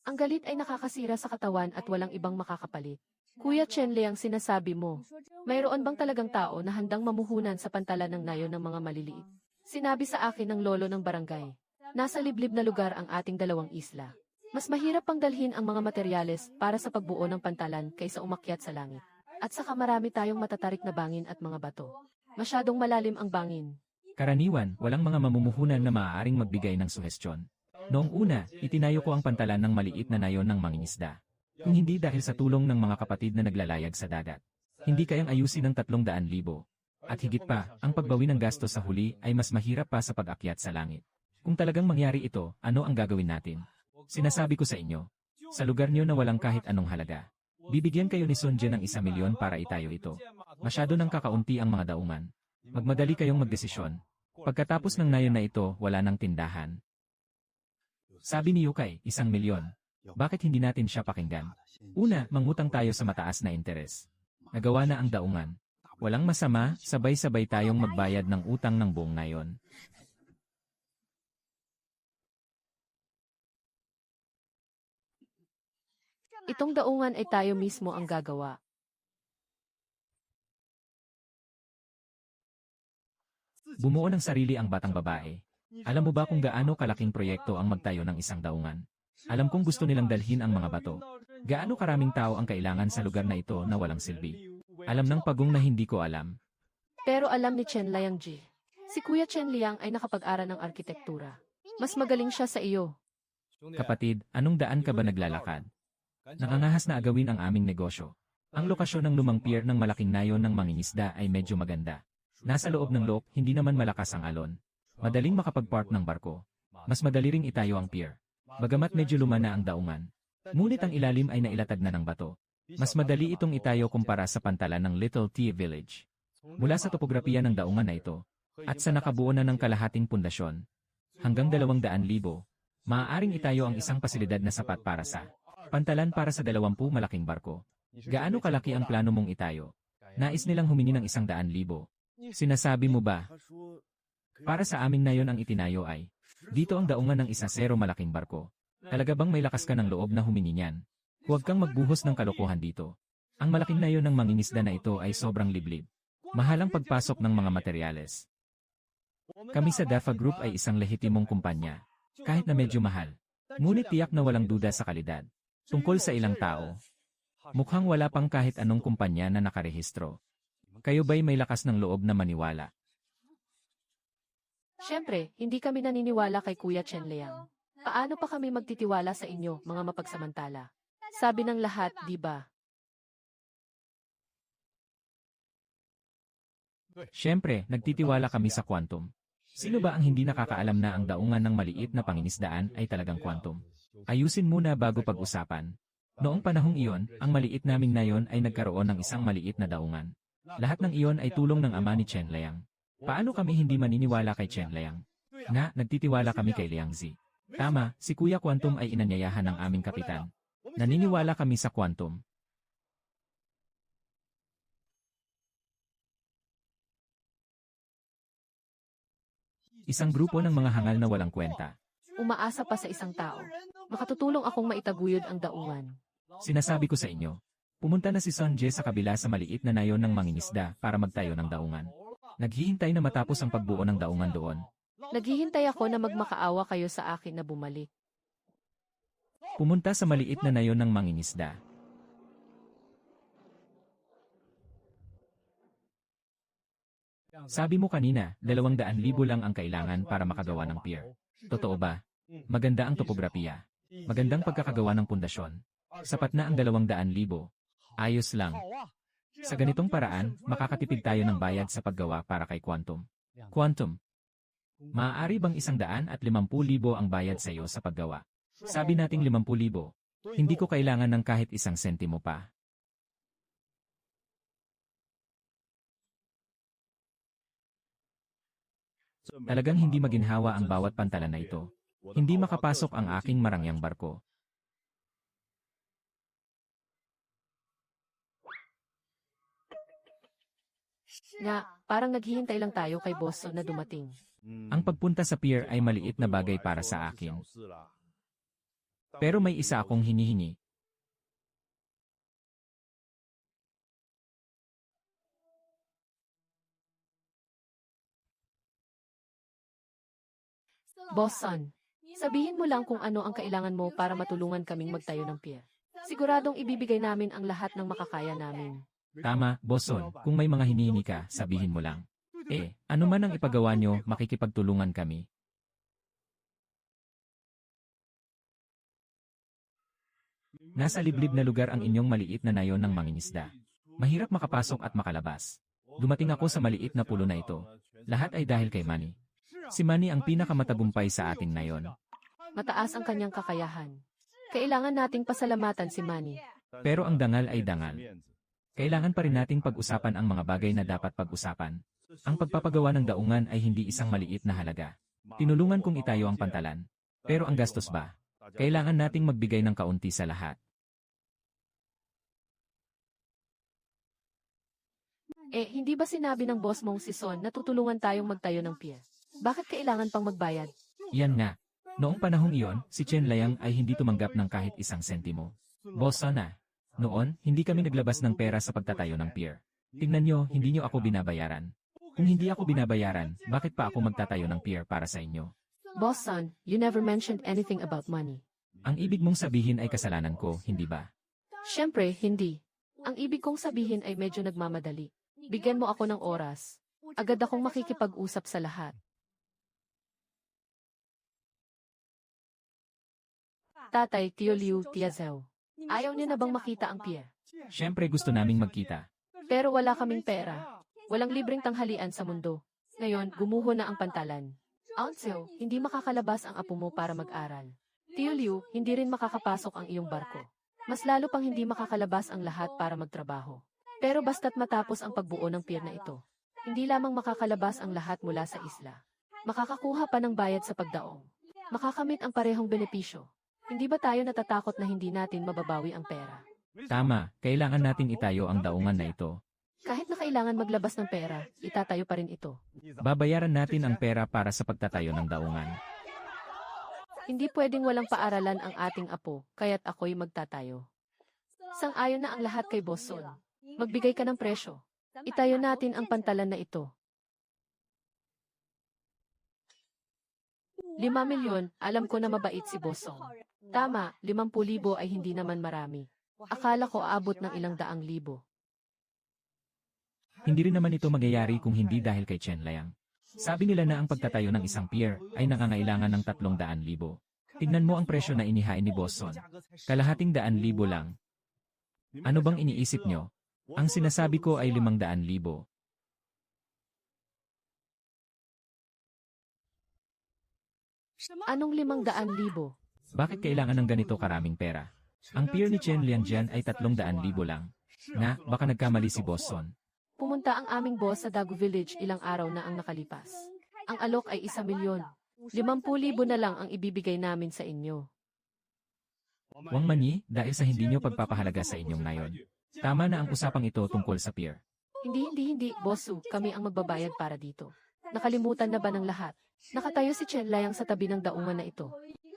Ang galit ay nakakasira sa katawan at walang ibang makakapalit. Kuya Chen Liang, sinasabi mo, mayroon bang talagang tao na handang mamuhunan sa pantalan ng nayon ng mga maliliit? Sinabi sa akin ng lolo ng barangay, nasa liblib na lugar ang ating dalawang isla. Mas mahirap pang dalhin ang mga materyales para sa pagbuo ng pantalan kaysa umakyat sa langit. At saka marami tayong matatarik na bangin at mga bato. Masyadong malalim ang bangin. Karaniwan, walang mga mamumuhunan na maaaring magbigay ng suhestyon. Noong una, itinayo ko ang pantalan ng maliit na nayon ng mangingisda. Kung hindi dahil sa tulong ng mga kapatid na naglalayag sa dagat. Hindi kayang ayusin ng 300,000. At higit pa, ang pagbawi ng gastos sa huli ay mas mahirap pa sa pag-akyat sa langit. Kung talagang mangyari ito, ano ang gagawin natin? Sinasabi ko sa inyo, sa lugar niyo na walang kahit anong halaga, bibigyan kayo ni Sun Jian ng 1,000,000 para itayo ito. Masyado nang kakaunti ang mga daungan. Magmadali kayong magdesisyon. Pagkatapos ng nayon na ito, wala nang tindahan. Sabi ni Yukay, 1,000,000. Bakit hindi natin siya pakinggan? Una, mangutang tayo sa mataas na interes. Nagawa na ang daungan. Walang masama, sabay-sabay tayong magbayad ng utang ng buong nayon. Itong daungan ay tayo mismo ang gagawa. Bumuo ng sarili ang batang babae. Alam mo ba kung gaano kalaking proyekto ang magtayo ng isang daungan? Alam kong gusto nilang dalhin ang mga bato. Gaano karaming tao ang kailangan sa lugar na ito na walang silbi? Alam ng pagong na hindi ko alam. Pero alam ni Chen Liang Ji. Si Kuya Chen Liang ay nakapag-aral ng arkitektura. Mas magaling siya sa iyo. Kapatid, anong daan ka ba naglalakad? Nakangahas na agawin ang aming negosyo. Ang lokasyon ng lumang pier ng malaking nayon ng mangingisda ay medyo maganda. Nasa loob ng loob, hindi naman malakas ang alon. Madaling makapag-park ng barko. Mas madali ring itayo ang pier. Bagamat medyo luma na ang daungan. Ngunit ang ilalim ay nailatag na ng bato. Mas madali itong itayo kumpara sa pantalan ng Little Tea Village. Mula sa topografiya ng daungan na ito, at sa nakabuo na ng kalahating pundasyon, hanggang 200,000, maaaring itayo ang isang pasilidad na sapat para sa pantalan para sa 20 malaking barko. Gaano kalaki ang plano mong itayo? Nais nilang humingi ng 100,000. Sinasabi mo ba? Para sa amin na yon ang itinayo ay, dito ang daungan ng 1-0 malaking barko. Talaga bang may lakas ka ng loob na humingi niyan? Huwag kang magbuhos ng kalokohan dito. Ang malaking nayon ng mangingisda na ito ay sobrang liblib. Mahalang pagpasok ng mga materyales. Kami sa Dafa Group ay isang lehitimong kumpanya, kahit na medyo mahal. Ngunit tiyak na walang duda sa kalidad. Tungkol sa ilang tao, mukhang wala pang kahit anong kumpanya na nakarehistro. Kayo ba'y may lakas ng loob na maniwala? Siyempre, hindi kami naniniwala kay Kuya Chen Liang. Paano pa kami magtitiwala sa inyo, mga mapagsamantala? Sabi ng lahat, di ba? Siyempre, nagtitiwala kami sa Quantum. Sino ba ang hindi nakakaalam na ang daungan ng maliit na pangingisdaan ay talagang quantum? Ayusin muna bago pag-usapan. Noong panahong iyon, ang maliit naming nayon ay nagkaroon ng isang maliit na daungan. Lahat ng iyon ay tulong ng ama ni Chen Liang. Paano kami hindi maniniwala kay Chen Liang? Nga, nagtitiwala kami kay Liang Zi. Tama, si Kuya Quantum ay inanyayahan ng aming kapitan. Naniniwala kami sa Quantum. Isang grupo ng mga hangal na walang kwenta. Umaasa pa sa isang tao. Makatutulong akong maitaguyod ang daungan. Sinasabi ko sa inyo, pumunta na si Son Je sa kabila sa maliit na nayon ng mangingisda para magtayo ng daungan. Naghihintay na matapos ang pagbuo ng daungan doon. Naghihintay ako na magmakaawa kayo sa akin na bumalik. Pumunta sa maliit na nayon ng mangingisda. Sabi mo kanina, 200,000 lang ang kailangan para makagawa ng pier. Totoo ba? Maganda ang topografiya. Magandang pagkakagawa ng pundasyon. Sapat na ang 200,000. Ayos lang. Sa ganitong paraan, makakatipid tayo ng bayad sa paggawa para kay Quantum. Quantum. Maaari bang 150,000 ang bayad sa iyo sa paggawa? Sabi nating 50,000. Hindi ko kailangan ng kahit isang sentimo pa. Talagang hindi maginhawa ang bawat pantalan na ito. Hindi makapasok ang aking marangyang barko. Nga, parang naghihintay lang tayo kay Boston na dumating. Ang pagpunta sa pier ay maliit na bagay para sa akin. Pero may isa akong hinihingi. Boston, sabihin mo lang kung ano ang kailangan mo para matulungan kaming magtayo ng pier. Siguradong ibibigay namin ang lahat ng makakaya namin. Tama, Boson, kung may mga hinihingi ka, sabihin mo lang. Ano man ang ipagawa nyo, makikipagtulungan kami. Nasa liblib na lugar ang inyong maliit na nayon ng mangingisda. Mahirap makapasok at makalabas. Dumating ako sa maliit na pulo na ito. Lahat ay dahil kay Manny. Si Manny ang pinakamatagumpay sa ating nayon. Mataas ang kanyang kakayahan. Kailangan nating pasalamatan si Manny. Pero ang dangal ay dangal. Kailangan pa rin nating pag-usapan ang mga bagay na dapat pag-usapan. Ang pagpapagawa ng daungan ay hindi isang maliit na halaga. Tinulungan kong itayo ang pantalan. Pero ang gastos ba? Kailangan nating magbigay ng kaunti sa lahat. Hindi ba sinabi ng boss mong si Son na tutulungan tayong magtayo ng pier? Bakit kailangan pang magbayad? Yan nga. Noong panahong iyon, si Chen Liang ay hindi tumanggap ng kahit isang sentimo. Boss sana. Noon, hindi kami naglabas ng pera sa pagtatayo ng pier. Tingnan nyo, hindi nyo ako binabayaran. Kung hindi ako binabayaran, bakit pa ako magtatayo ng pier para sa inyo? Boss Son, you never mentioned anything about money. Ang ibig mong sabihin ay kasalanan ko, hindi ba? Siyempre, hindi. Ang ibig kong sabihin ay medyo nagmamadali. Bigyan mo ako ng oras. Agad akong makikipag-usap sa lahat. Tatay, Tio Liu, Tia Zhao. Ayaw niyo na bang makita ang pier? Siyempre gusto naming magkita. Pero wala kaming pera. Walang libreng tanghalian sa mundo. Ngayon, gumuho na ang pantalan. Aunseo, hindi makakalabas ang apo mo para mag-aral. Tio Liu, hindi rin makakapasok ang iyong barko. Mas lalo pang hindi makakalabas ang lahat para magtrabaho. Pero basta't matapos ang pagbuo ng pier na ito, hindi lamang makakalabas ang lahat mula sa isla. Makakakuha pa ng bayad sa pagdaong. Makakamit ang parehong benepisyo. Hindi ba tayo natatakot na hindi natin mababawi ang pera? Tama, kailangan nating itayo ang daungan na ito. Kahit na kailangan maglabas ng pera, itatayo pa rin ito. Babayaran natin ang pera para sa pagtatayo ng daungan. Hindi pwedeng walang paaralan ang ating apo, kaya't ako'y magtatayo. Sang-ayon na ang lahat kay Boss Son. Magbigay ka ng presyo. Itayo natin ang pantalan na ito. 5 milyon, alam ko na mabait si Boss Son. Tama, 50,000 ay hindi naman marami. Akala ko aabot ng ilang daang libo. Hindi rin naman ito magyayari kung hindi dahil kay Chen Liang. Sabi nila na ang pagtatayo ng isang pier ay nangangailangan ng 300,000. Tignan mo ang presyo na inihain ni Boss Son. Kalahating 100,000 lang. Ano bang iniisip nyo? Ang sinasabi ko ay 500,000. Anong 500,000? Bakit kailangan ng ganito karaming pera? Ang pier ni Chen Liangjian ay 300,000 lang. Na, baka nagkamali si Boss Son. Pumunta ang aming boss sa Dagu Village ilang araw na ang nakalipas. Ang alok ay 1,000,000. 50,000 na lang ang ibibigay namin sa inyo. Wang Manyi, dahil sa hindi nyo pagpapahalaga sa inyong nayon. Tama na ang usapang ito tungkol sa pier. Hindi, Bossu, kami ang magbabayad para dito. Nakalimutan na ba ng lahat? Nakatayo si Chen Layang sa tabi ng daungan na ito.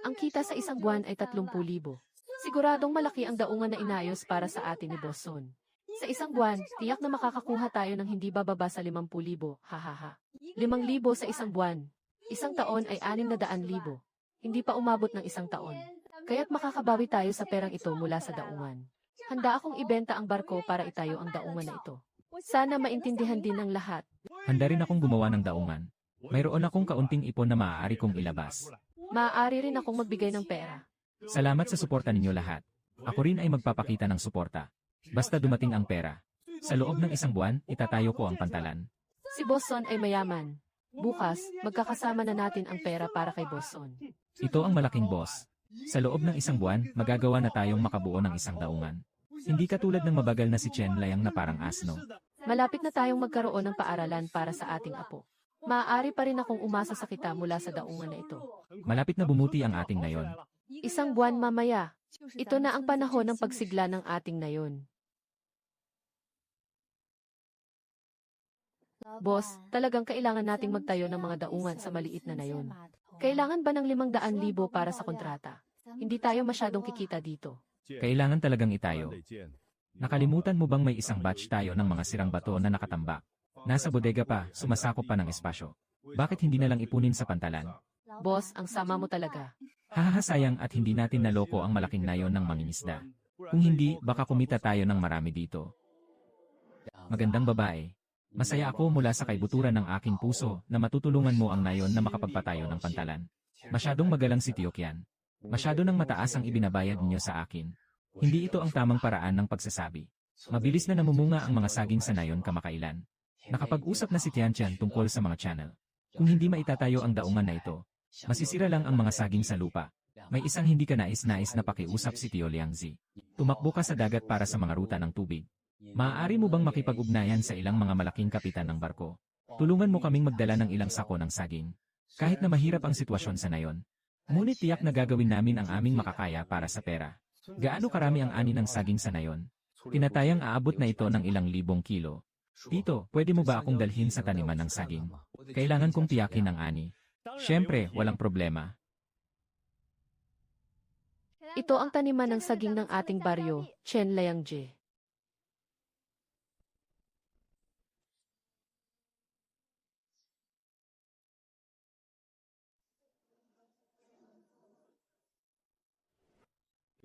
Ang kita sa isang buwan ay 30,000. Siguradong malaki ang daungan na inayos para sa atin ni Boss Son. Sa isang buwan, tiyak na makakakuha tayo ng hindi bababa sa 50,000, hahaha. 5,000 sa isang buwan. Isang taon ay 600,000. Hindi pa umabot ng isang taon. Kaya't makakabawi tayo sa perang ito mula sa daungan. Handa akong ibenta ang barko para itayo ang daungan na ito. Sana maintindihan din ng lahat. Handa rin akong gumawa ng daungan. Mayroon akong kaunting ipon na maaari kong ilabas. Maaari rin akong magbigay ng pera. Salamat sa suporta ninyo lahat. Ako rin ay magpapakita ng suporta. Basta dumating ang pera. Sa loob ng isang buwan, itatayo ko ang pantalan. Si Boss Son ay mayaman. Bukas, magkakasama na natin ang pera para kay Boss Son. Ito ang malaking boss. Sa loob ng isang buwan, magagawa na tayong makabuo ng isang daungan. Hindi katulad ng mabagal na si Chen Layang na parang asno. Malapit na tayong magkaroon ng paaralan para sa ating apo. Maaari pa rin akong umasa sa kita mula sa daungan na ito. Malapit na bumuti ang ating nayon. Isang buwan mamaya. Ito na ang panahon ng pagsigla ng ating nayon. Boss, talagang kailangan nating magtayo ng mga daungan sa maliit na nayon. Kailangan ba ng 500,000 para sa kontrata? Hindi tayo masyadong kikita dito. Kailangan talagang itayo. Nakalimutan mo bang may isang batch tayo ng mga sirang bato na nakatambak? Nasa bodega pa, sumasakop pa ng espasyo. Bakit hindi na lang ipunin sa pantalan? Boss, ang sama mo talaga. Sayang at hindi natin naloko ang malaking nayon ng mangingisda. Kung hindi, baka kumita tayo ng marami dito. Magandang babae. Masaya ako mula sa kaibuturan ng aking puso na matutulungan mo ang nayon na makapagpatayo ng pantalan. Masyadong magalang si Tiokian. Masyado nang mataas ang ibinabayad niyo sa akin. Hindi ito ang tamang paraan ng pagsasabi. Mabilis na namumunga ang mga saging sa nayon kamakailan. Nakapag-usap na si Tiantian tungkol sa mga channel. Kung hindi maitatayo ang daungan na ito, masisira lang ang mga saging sa lupa. May isang hindi ka nais-nais na pakiusap si Tio Liangzi. Tumakbo ka sa dagat para sa mga ruta ng tubig. Maaari mo bang makipag-ugnayan sa ilang mga malaking kapitan ng barko? Tulungan mo kaming magdala ng ilang sako ng saging. Kahit na mahirap ang sitwasyon sa nayon. Ngunit tiyak na gagawin namin ang aming makakaya para sa pera. Gaano karami ang ani ng saging sa nayon? Tinatayang aabot na ito ng ilang libong kilo. Tito, pwede mo ba akong dalhin sa taniman ng saging? Kailangan kong tiyakin ang ani. Siyempre, walang problema. Ito ang taniman ng saging ng ating baryo, Chen Liangji.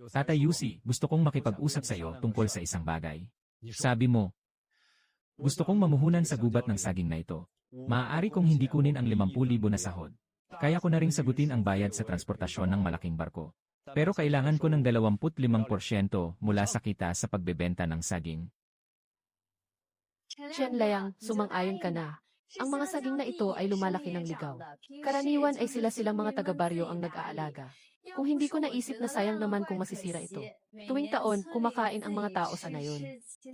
Tatay Yusi, gusto kong makipag-usap sa iyo tungkol sa isang bagay. Sabi mo, gusto kong mamuhunan sa gubat ng saging na ito. Maaari kong hindi kunin ang 50,000 na sahod. Kaya ko na ring sagutin ang bayad sa transportasyon ng malaking barko. Pero kailangan ko ng 25% mula sa kita sa pagbebenta ng saging. Chen Liang, sumang-ayon ka na. Ang mga saging na ito ay lumalaki ng ligaw. Karaniwan ay sila-silang mga taga-baryo ang nag-aalaga. Kung hindi ko naisip na sayang naman kung masisira ito. Tuwing taon, kumakain ang mga tao sa nayon.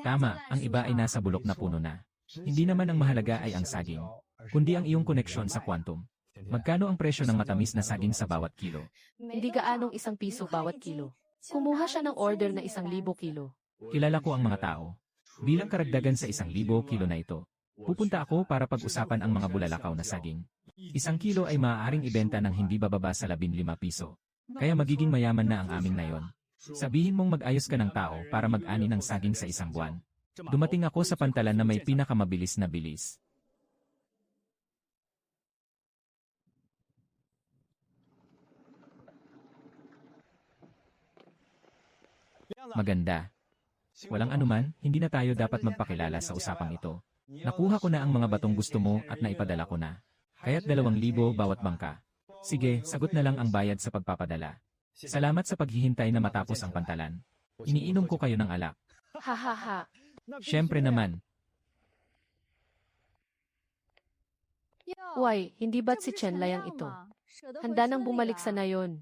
Tama, ang iba ay nasa bulok na puno na. Hindi naman ang mahalaga ay ang saging, kundi ang iyong koneksyon sa quantum. Magkano ang presyo ng matamis na saging sa bawat kilo? Hindi gaanong 1 piso bawat kilo. Kumuha siya ng order na 1,000 kilo. Kilala ko ang mga tao. Bilang karagdagan sa 1,000 kilo na ito, pupunta ako para pag-usapan ang mga bulalakaw na saging. 1 kilo ay maaaring ibenta ng hindi bababa sa 15 piso. Kaya magiging mayaman na ang aming nayon. Sabihin mong mag-ayos ka ng tao para mag-ani ng saging sa isang buwan. Dumating ako sa pantalan na may pinakamabilis na bilis. Maganda. Walang anuman, hindi na tayo dapat magpakilala sa usapang ito. Nakuha ko na ang mga batong gusto mo at naipadala ko na. Kaya't 2,000 bawat bangka. Sige, sagot na lang ang bayad sa pagpapadala. Salamat sa paghihintay na matapos ang pantalan. Iniinom ko kayo ng alak. Hahaha. Siyempre naman. Why, hindi ba't si Chen Liang ito? Handa nang bumalik sa nayon.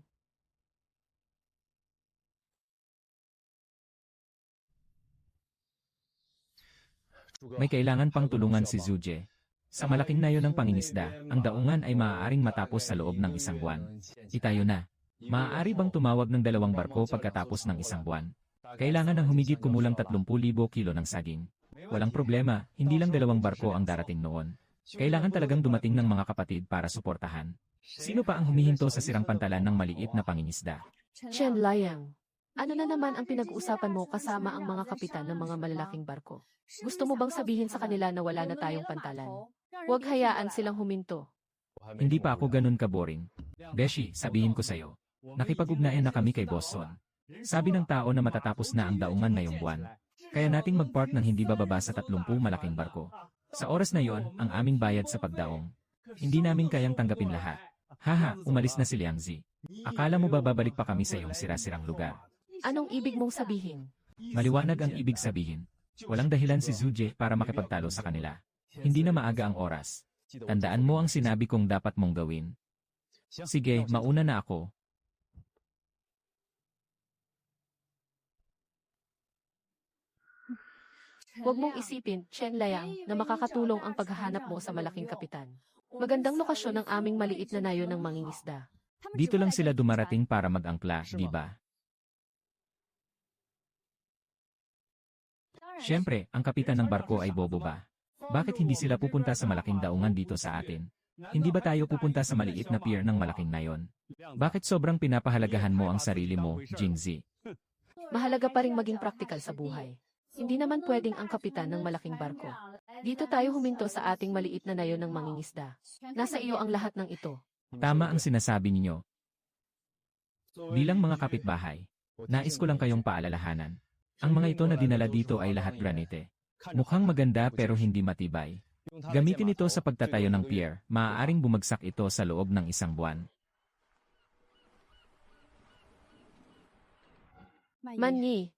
May kailangan pang tulungan si Zuje. Sa malaking nayon ng pangingisda, ang daungan ay maaaring matapos sa loob ng isang buwan. Itayo na. Maaari bang tumawag ng 2 barko pagkatapos ng isang buwan? Kailangan ng humigit kumulang 30,000 kilo ng saging. Walang problema, hindi lang 2 barko ang darating noon. Kailangan talagang dumating ng mga kapatid para suportahan. Sino pa ang humihinto sa sirang pantalan ng maliit na pangingisda? Chen Liang, ano na naman ang pinag-uusapan mo kasama ang mga kapitan ng mga malalaking barko? Gusto mo bang sabihin sa kanila na wala na tayong pantalan? Huwag hayaan silang huminto. Hindi pa ako ganun ka-boring. Beshi, sabihin ko sa'yo. Nakipag-ugnayan na kami kay Boston. Sabi ng tao na matatapos na ang daungan ngayong buwan. Kaya nating mag-park ng hindi bababa sa 30 malaking barko. Sa oras na yon, ang aming bayad sa pagdaong. Hindi namin kayang tanggapin lahat. Haha, umalis na si Liang Zi. Akala mo ba babalik pa kami sa iyong sira-sirang lugar? Anong ibig mong sabihin? Maliwanag ang ibig sabihin. Walang dahilan si Zuje para makipagtalo sa kanila. Hindi na maaga ang oras. Tandaan mo ang sinabi kong dapat mong gawin. Sige, mauna na ako. Huwag mong isipin, Chen Liang, na makakatulong ang paghahanap mo sa malaking kapitan. Magandang lokasyon ng aming maliit na nayon ng mangingisda. Dito lang sila dumarating para mag-angkla, di ba? Siyempre, ang kapitan ng barko ay bobo ba? Bakit hindi sila pupunta sa malaking daungan dito sa atin? Hindi ba tayo pupunta sa maliit na pier ng malaking nayon? Bakit sobrang pinapahalagahan mo ang sarili mo, Jingzi? Mahalaga pa ring maging praktikal sa buhay. Hindi naman pwedeng ang kapitan ng malaking barko. Dito tayo huminto sa ating maliit na nayon ng mangingisda. Nasa iyo ang lahat ng ito. Tama ang sinasabi ninyo. Bilang mga kapitbahay, nais ko lang kayong paalalahanan. Ang mga ito na dinala dito ay lahat granite. Mukhang maganda pero hindi matibay. Gamitin ito sa pagtatayo ng pier, maaaring bumagsak ito sa loob ng isang buwan. Manyi,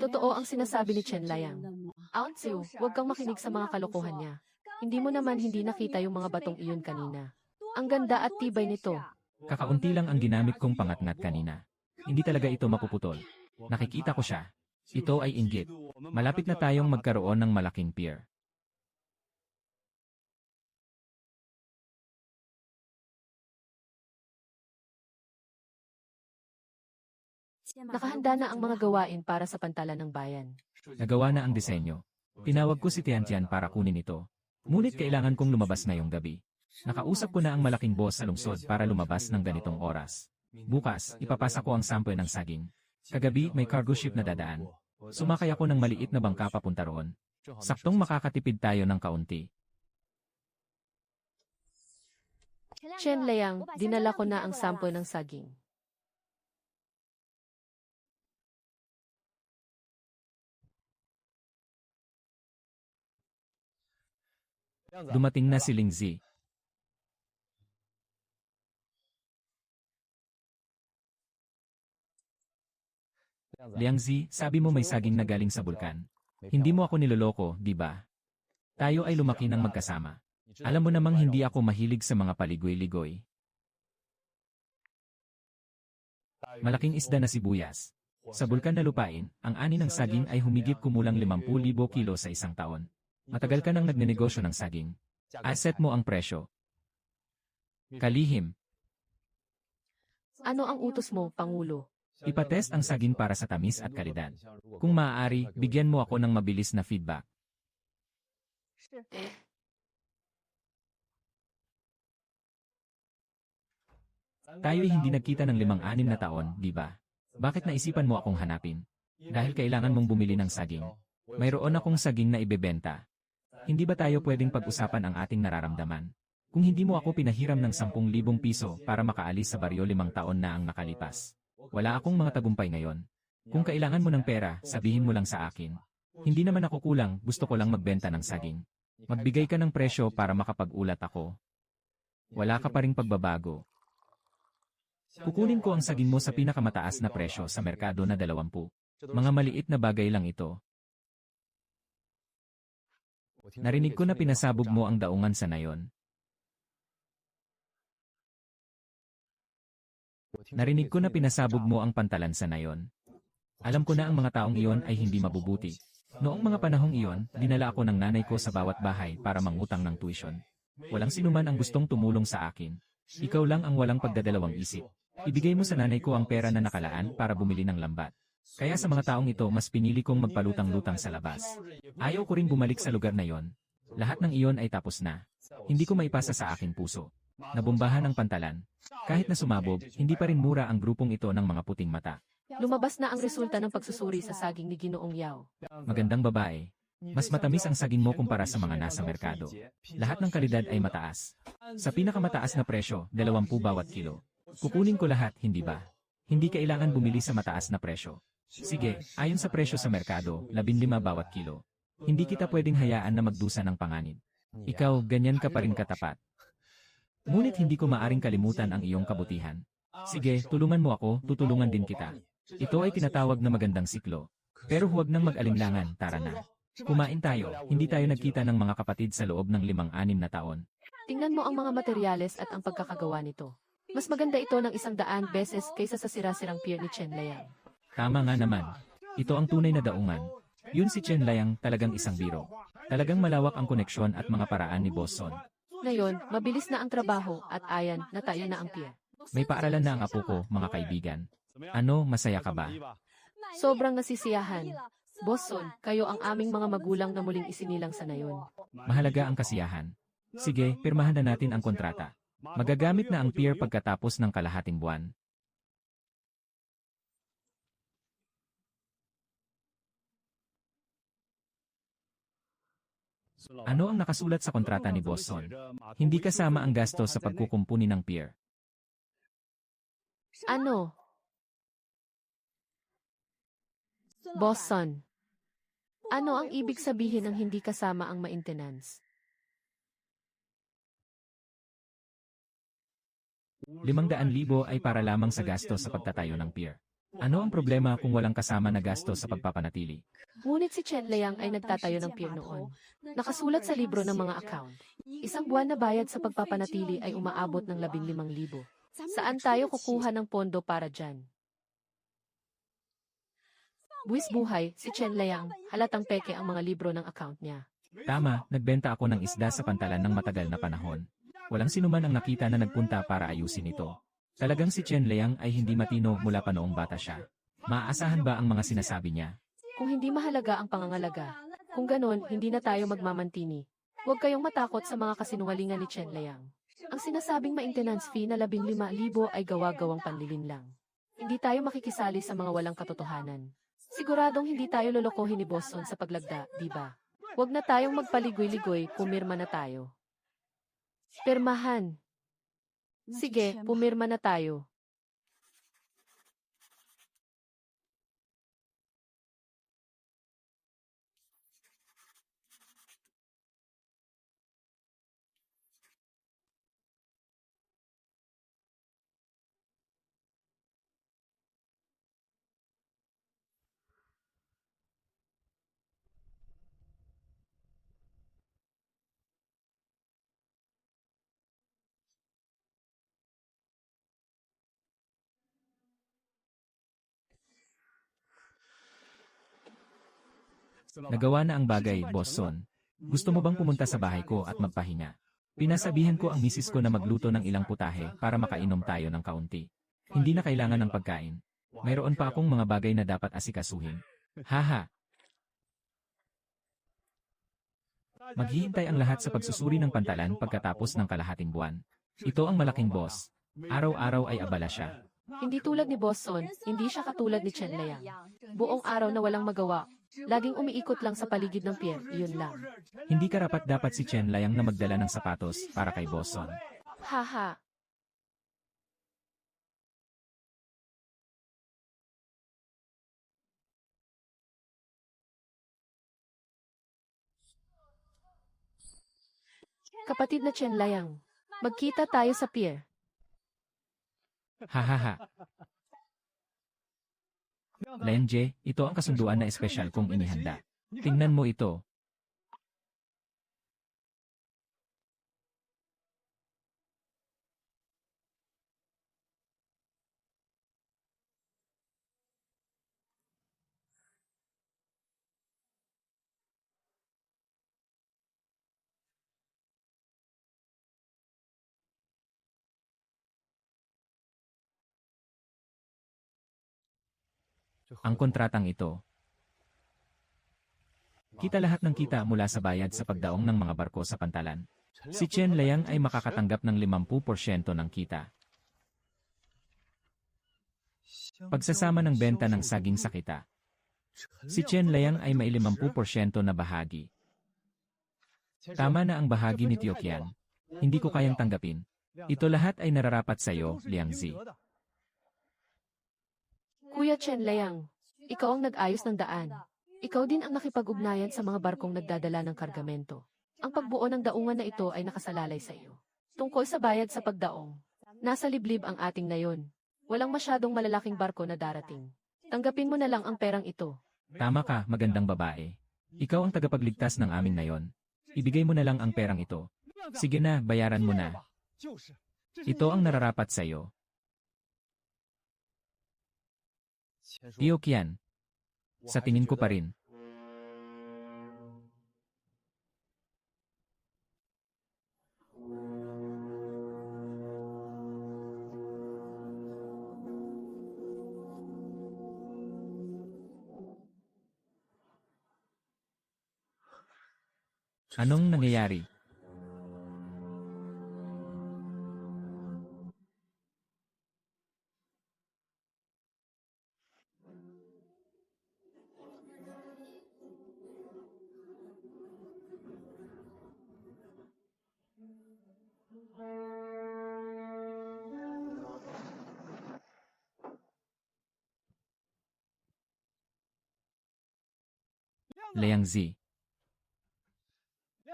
totoo ang sinasabi ni Chen Liang. Auntsiu, huwag kang makinig sa mga kalokohan niya. Hindi mo naman hindi nakita yung mga batong iyon kanina. Ang ganda at tibay nito. Kakaunti lang ang ginamit kong pangatngat kanina. Hindi talaga ito mapuputol. Nakikita ko siya. Ito ay inggit. Malapit na tayong magkaroon ng malaking pier. Nakahanda na ang mga gawain para sa pantalan ng bayan. Nagawa na ang disenyo. Tinawag ko si Tiantian para kunin ito. Ngunit kailangan kong lumabas ngayong gabi. Nakausap ko na ang malaking boss sa lungsod para lumabas ng ganitong oras. Bukas, ipapasa ko ang sample ng saging. Kagabi, may cargo ship na dadaan. Sumakay ako ng maliit na bangka papunta roon. Saktong makakatipid tayo ng kaunti. Chen Liang, dinala ko na ang sample ng saging. Dumating na si Ling Zi. Liang Zi, sabi mo may saging na galing sa bulkan. Hindi mo ako niloloko, di ba? Tayo ay lumaki ng magkasama. Alam mo namang hindi ako mahilig sa mga paligoy-ligoy. Malaking isda na sibuyas. Sa bulkan na lupain, ang ani ng saging ay humigit kumulang 50,000 kilo sa isang taon. Matagal ka nang nagnenegosyo ng saging. Asset mo ang presyo. Kalihim. Ano ang utos mo, Pangulo? Ipatest ang saging para sa tamis at kalidad. Kung maaari, bigyan mo ako ng mabilis na feedback. Tayo'y hindi nagkita ng 5-6 na taon, di ba? Bakit naisipan mo akong hanapin? Dahil kailangan mong bumili ng saging. Mayroon akong saging na ibebenta. Hindi ba tayo pwedeng pag-usapan ang ating nararamdaman? Kung hindi mo ako pinahiram ng 10,000 piso para makaalis sa baryo 5 taon na ang nakalipas. Wala akong mga tagumpay ngayon. Kung kailangan mo ng pera, sabihin mo lang sa akin. Hindi naman ako kulang, gusto ko lang magbenta ng saging. Magbigay ka ng presyo para makapag-ulat ako. Wala ka pa ring pagbabago. Kukunin ko ang saging mo sa pinakamataas na presyo sa merkado na 20. Mga maliit na bagay lang ito. Narinig ko na pinasabog mo ang daungan sa nayon. Narinig ko na pinasabog mo ang pantalan sa nayon. Alam ko na ang mga taong iyon ay hindi mabubuti. Noong mga panahong iyon, dinala ako ng nanay ko sa bawat bahay para mangutang ng tuition. Walang sinuman ang gustong tumulong sa akin. Ikaw lang ang walang pagdadalawang isip. Ibigay mo sa nanay ko ang pera na nakalaan para bumili ng lambat. Kaya sa mga taong ito mas pinili kong magpalutang-lutang sa labas. Ayaw ko rin bumalik sa lugar na yon. Lahat ng iyon ay tapos na. Hindi ko maipasa sa aking puso. Nabombahan ang pantalan. Kahit na sumabog, hindi pa rin mura ang grupong ito ng mga puting mata. Lumabas na ang resulta ng pagsusuri sa saging ni Ginoong Yao. Magandang babae. Mas matamis ang saging mo kumpara sa mga nasa merkado. Lahat ng kalidad ay mataas. Sa pinakamataas na presyo, 20 bawat kilo. Kukunin ko lahat, hindi ba? Hindi kailangan bumili sa mataas na presyo. Sige, ayon sa presyo sa merkado, 15 bawat kilo. Hindi kita pwedeng hayaan na magdusa ng panganib. Ikaw, ganyan ka pa rin katapat. Ngunit hindi ko maaring kalimutan ang iyong kabutihan. Sige, tulungan mo ako, tutulungan din kita. Ito ay tinatawag na magandang siklo. Pero huwag nang mag-alinlangan, tara na. Kumain tayo, hindi tayo nagkita ng mga kapatid sa loob ng 5-6 na taon. Tingnan mo ang mga materyales at ang pagkakagawa nito. Mas maganda ito ng 100 beses kaysa sa sira-sirang pier ni Chen Liang. Tama nga naman. Ito ang tunay na daungan. Yun si Chen Liang, talagang isang biro. Talagang malawak ang koneksyon at mga paraan ni Boss Son. Ngayon, mabilis na ang trabaho at ayan, natayo na ang pier. May paaralan na ang apo ko, mga kaibigan. Ano, masaya ka ba? Sobrang nasisiyahan. Boss Son, kayo ang aming mga magulang na muling isinilang sa nayon. Mahalaga ang kasiyahan. Sige, pirmahan na natin ang kontrata. Magagamit na ang pier pagkatapos ng kalahating buwan. Ano ang nakasulat sa kontrata ni Boss Son? Hindi kasama ang gasto sa pagkukumpuni ng pier. Ano? Boss Son. Ano ang ibig sabihin ng hindi kasama ang maintenance? 500,000 ay para lamang sa gasto sa pagtatayo ng pier. Ano ang problema kung walang kasama na gasto sa pagpapanatili? Ngunit si Chen Liang ay nagtatayo ng pier noon. Nakasulat sa libro ng mga account. Isang buwan na bayad sa pagpapanatili ay umaabot ng 15,000. Saan tayo kukuha ng pondo para dyan? Buwis buhay, si Chen Liang, halatang peke ang mga libro ng account niya. Tama, nagbenta ako ng isda sa pantalan ng matagal na panahon. Walang sinuman ang nakita na nagpunta para ayusin ito. Talagang si Chen Liang ay hindi matino mula pa noong bata siya. Maaasahan ba ang mga sinasabi niya? Kung hindi mahalaga ang pangangalaga, kung ganon, hindi na tayo magmamantini. Huwag kayong matakot sa mga kasinungalingan ni Chen Liang. Ang sinasabing maintenance fee na 15,000 ay gawa-gawang panlilin lang. Hindi tayo makikisali sa mga walang katotohanan. Siguradong hindi tayo lolokohin ni Boss Son sa paglagda, di ba? Huwag na tayong magpaligoy-ligoy, pumirma na tayo. Pirmahan. Sige, pumirma na tayo. Nagawa na ang bagay, Boss Son. Gusto mo bang pumunta sa bahay ko at magpahinga? Pinasabihan ko ang misis ko na magluto ng ilang putahe para makainom tayo ng kaunti. Hindi na kailangan ng pagkain. Mayroon pa akong mga bagay na dapat asikasuhin. Haha. Maghihintay ang lahat sa pagsusuri ng pantalan pagkatapos ng kalahating buwan. Ito ang malaking boss. Araw-araw ay abala siya. Hindi tulad ni Boss Son, hindi siya katulad ni Chen Liang. Buong araw na walang magawa. Laging umiikot lang sa paligid ng pier, yun lang. Hindi karapat-dapat si Chen Liang na magdala ng sapatos para kay Boss Son. Haha. Kapatid na Chen Liang, magkita tayo sa pier. Hahaha. Lenje, ito ang kasunduan na espesyal kong inihanda. Tingnan mo ito. Ang kontratang ito. Kita lahat ng kita mula sa bayad sa pagdaong ng mga barko sa pantalan. Si Chen Liang ay makakatanggap ng 50% ng kita. Pagsasama ng benta ng saging sa kita. Si Chen Liang ay may 50% na bahagi. Tama na ang bahagi ni Tio Qian. Hindi ko kayang tanggapin. Ito lahat ay nararapat sa iyo, Liang Zi. Kuya Chen Liang, ikaw ang nag-ayos ng daan. Ikaw din ang nakipag-ugnayan sa mga barkong nagdadala ng kargamento. Ang pagbuo ng daungan na ito ay nakasalalay sa iyo. Tungkol sa bayad sa pagdaong, nasa liblib ang ating nayon. Walang masyadong malalaking barko na darating. Tanggapin mo na lang ang perang ito. Tama ka, magandang babae. Ikaw ang tagapagligtas ng aming nayon. Ibigay mo na lang ang perang ito. Sige na, bayaran mo na. Ito ang nararapat sa iyo. Tio Qian. Sa tingin ko pa rin. Anong nangyayari? Liang Zi.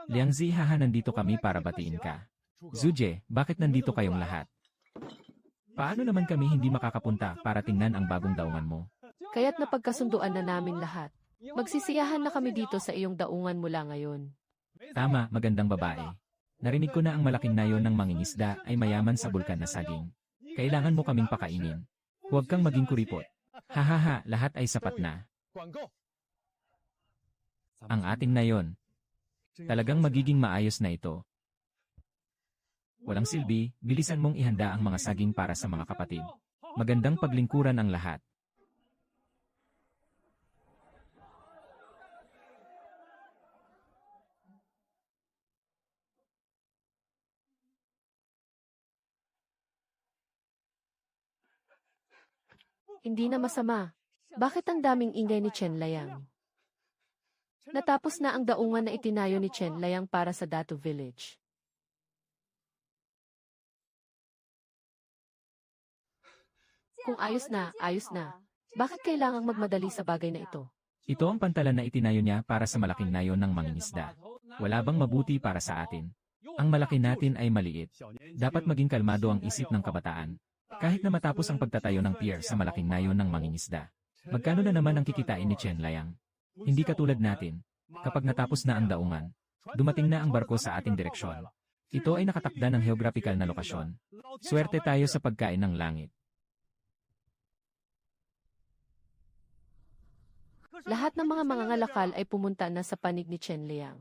Liang Zi, haha, nandito kami para batiin ka. Zuje, bakit nandito kayong lahat? Paano naman kami hindi makakapunta para tingnan ang bagong daungan mo? Kaya't napagkasunduan na namin lahat. Magsisiyahan na kami dito sa iyong daungan mula ngayon. Tama, magandang babae. Narinig ko na ang malaking nayon ng mangingisda ay mayaman sa bulkan na saging. Kailangan mo kaming pakainin. Huwag kang maging kuripot. Hahaha, lahat ay sapat na. Ang ating nayon. Talagang magiging maayos na ito. Walang silbi, bilisan mong ihanda ang mga saging para sa mga kapatid. Magandang paglingkuran ang lahat. Hindi na masama. Bakit ang daming ingay ni Chen Liang? Natapos na ang daungan na itinayo ni Chen Liang para sa Datu Village. Kung ayos na, ayos na. Bakit kailangang magmadali sa bagay na ito? Ito ang pantalan na itinayo niya para sa malaking nayon ng mangingisda. Wala bang mabuti para sa atin? Ang malaki natin ay maliit. Dapat maging kalmado ang isip ng kabataan. Kahit na matapos ang pagtatayo ng pier sa malaking nayon ng mangingisda. Magkano na naman ang kikitain ni Chen Liang? Hindi katulad natin. Kapag natapos na ang daungan, dumating na ang barko sa ating direksyon. Ito ay nakatakda ng geographical na lokasyon. Swerte tayo sa pagkain ng langit. Lahat ng mga mangangalakal ay pumunta na sa panig ni Chen Liang.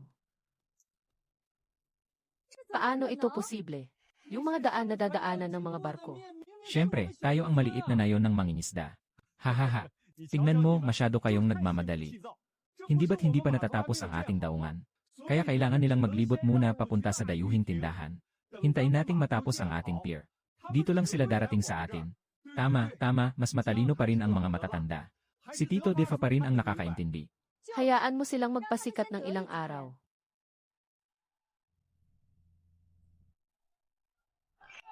Paano ito posible? Yung mga daan na dadaanan ng mga barko. Siyempre, tayo ang maliit na nayon ng mangingisda. Hahaha. Tingnan mo, masyado kayong nagmamadali. Hindi ba't hindi pa natatapos ang ating daungan? Kaya kailangan nilang maglibot muna papunta sa dayuhing tindahan. Hintayin nating matapos ang ating pier. Dito lang sila darating sa atin. Tama, mas matalino pa rin ang mga matatanda. Si Tito Defa pa rin ang nakakaintindi. Hayaan mo silang magpasikat ng ilang araw.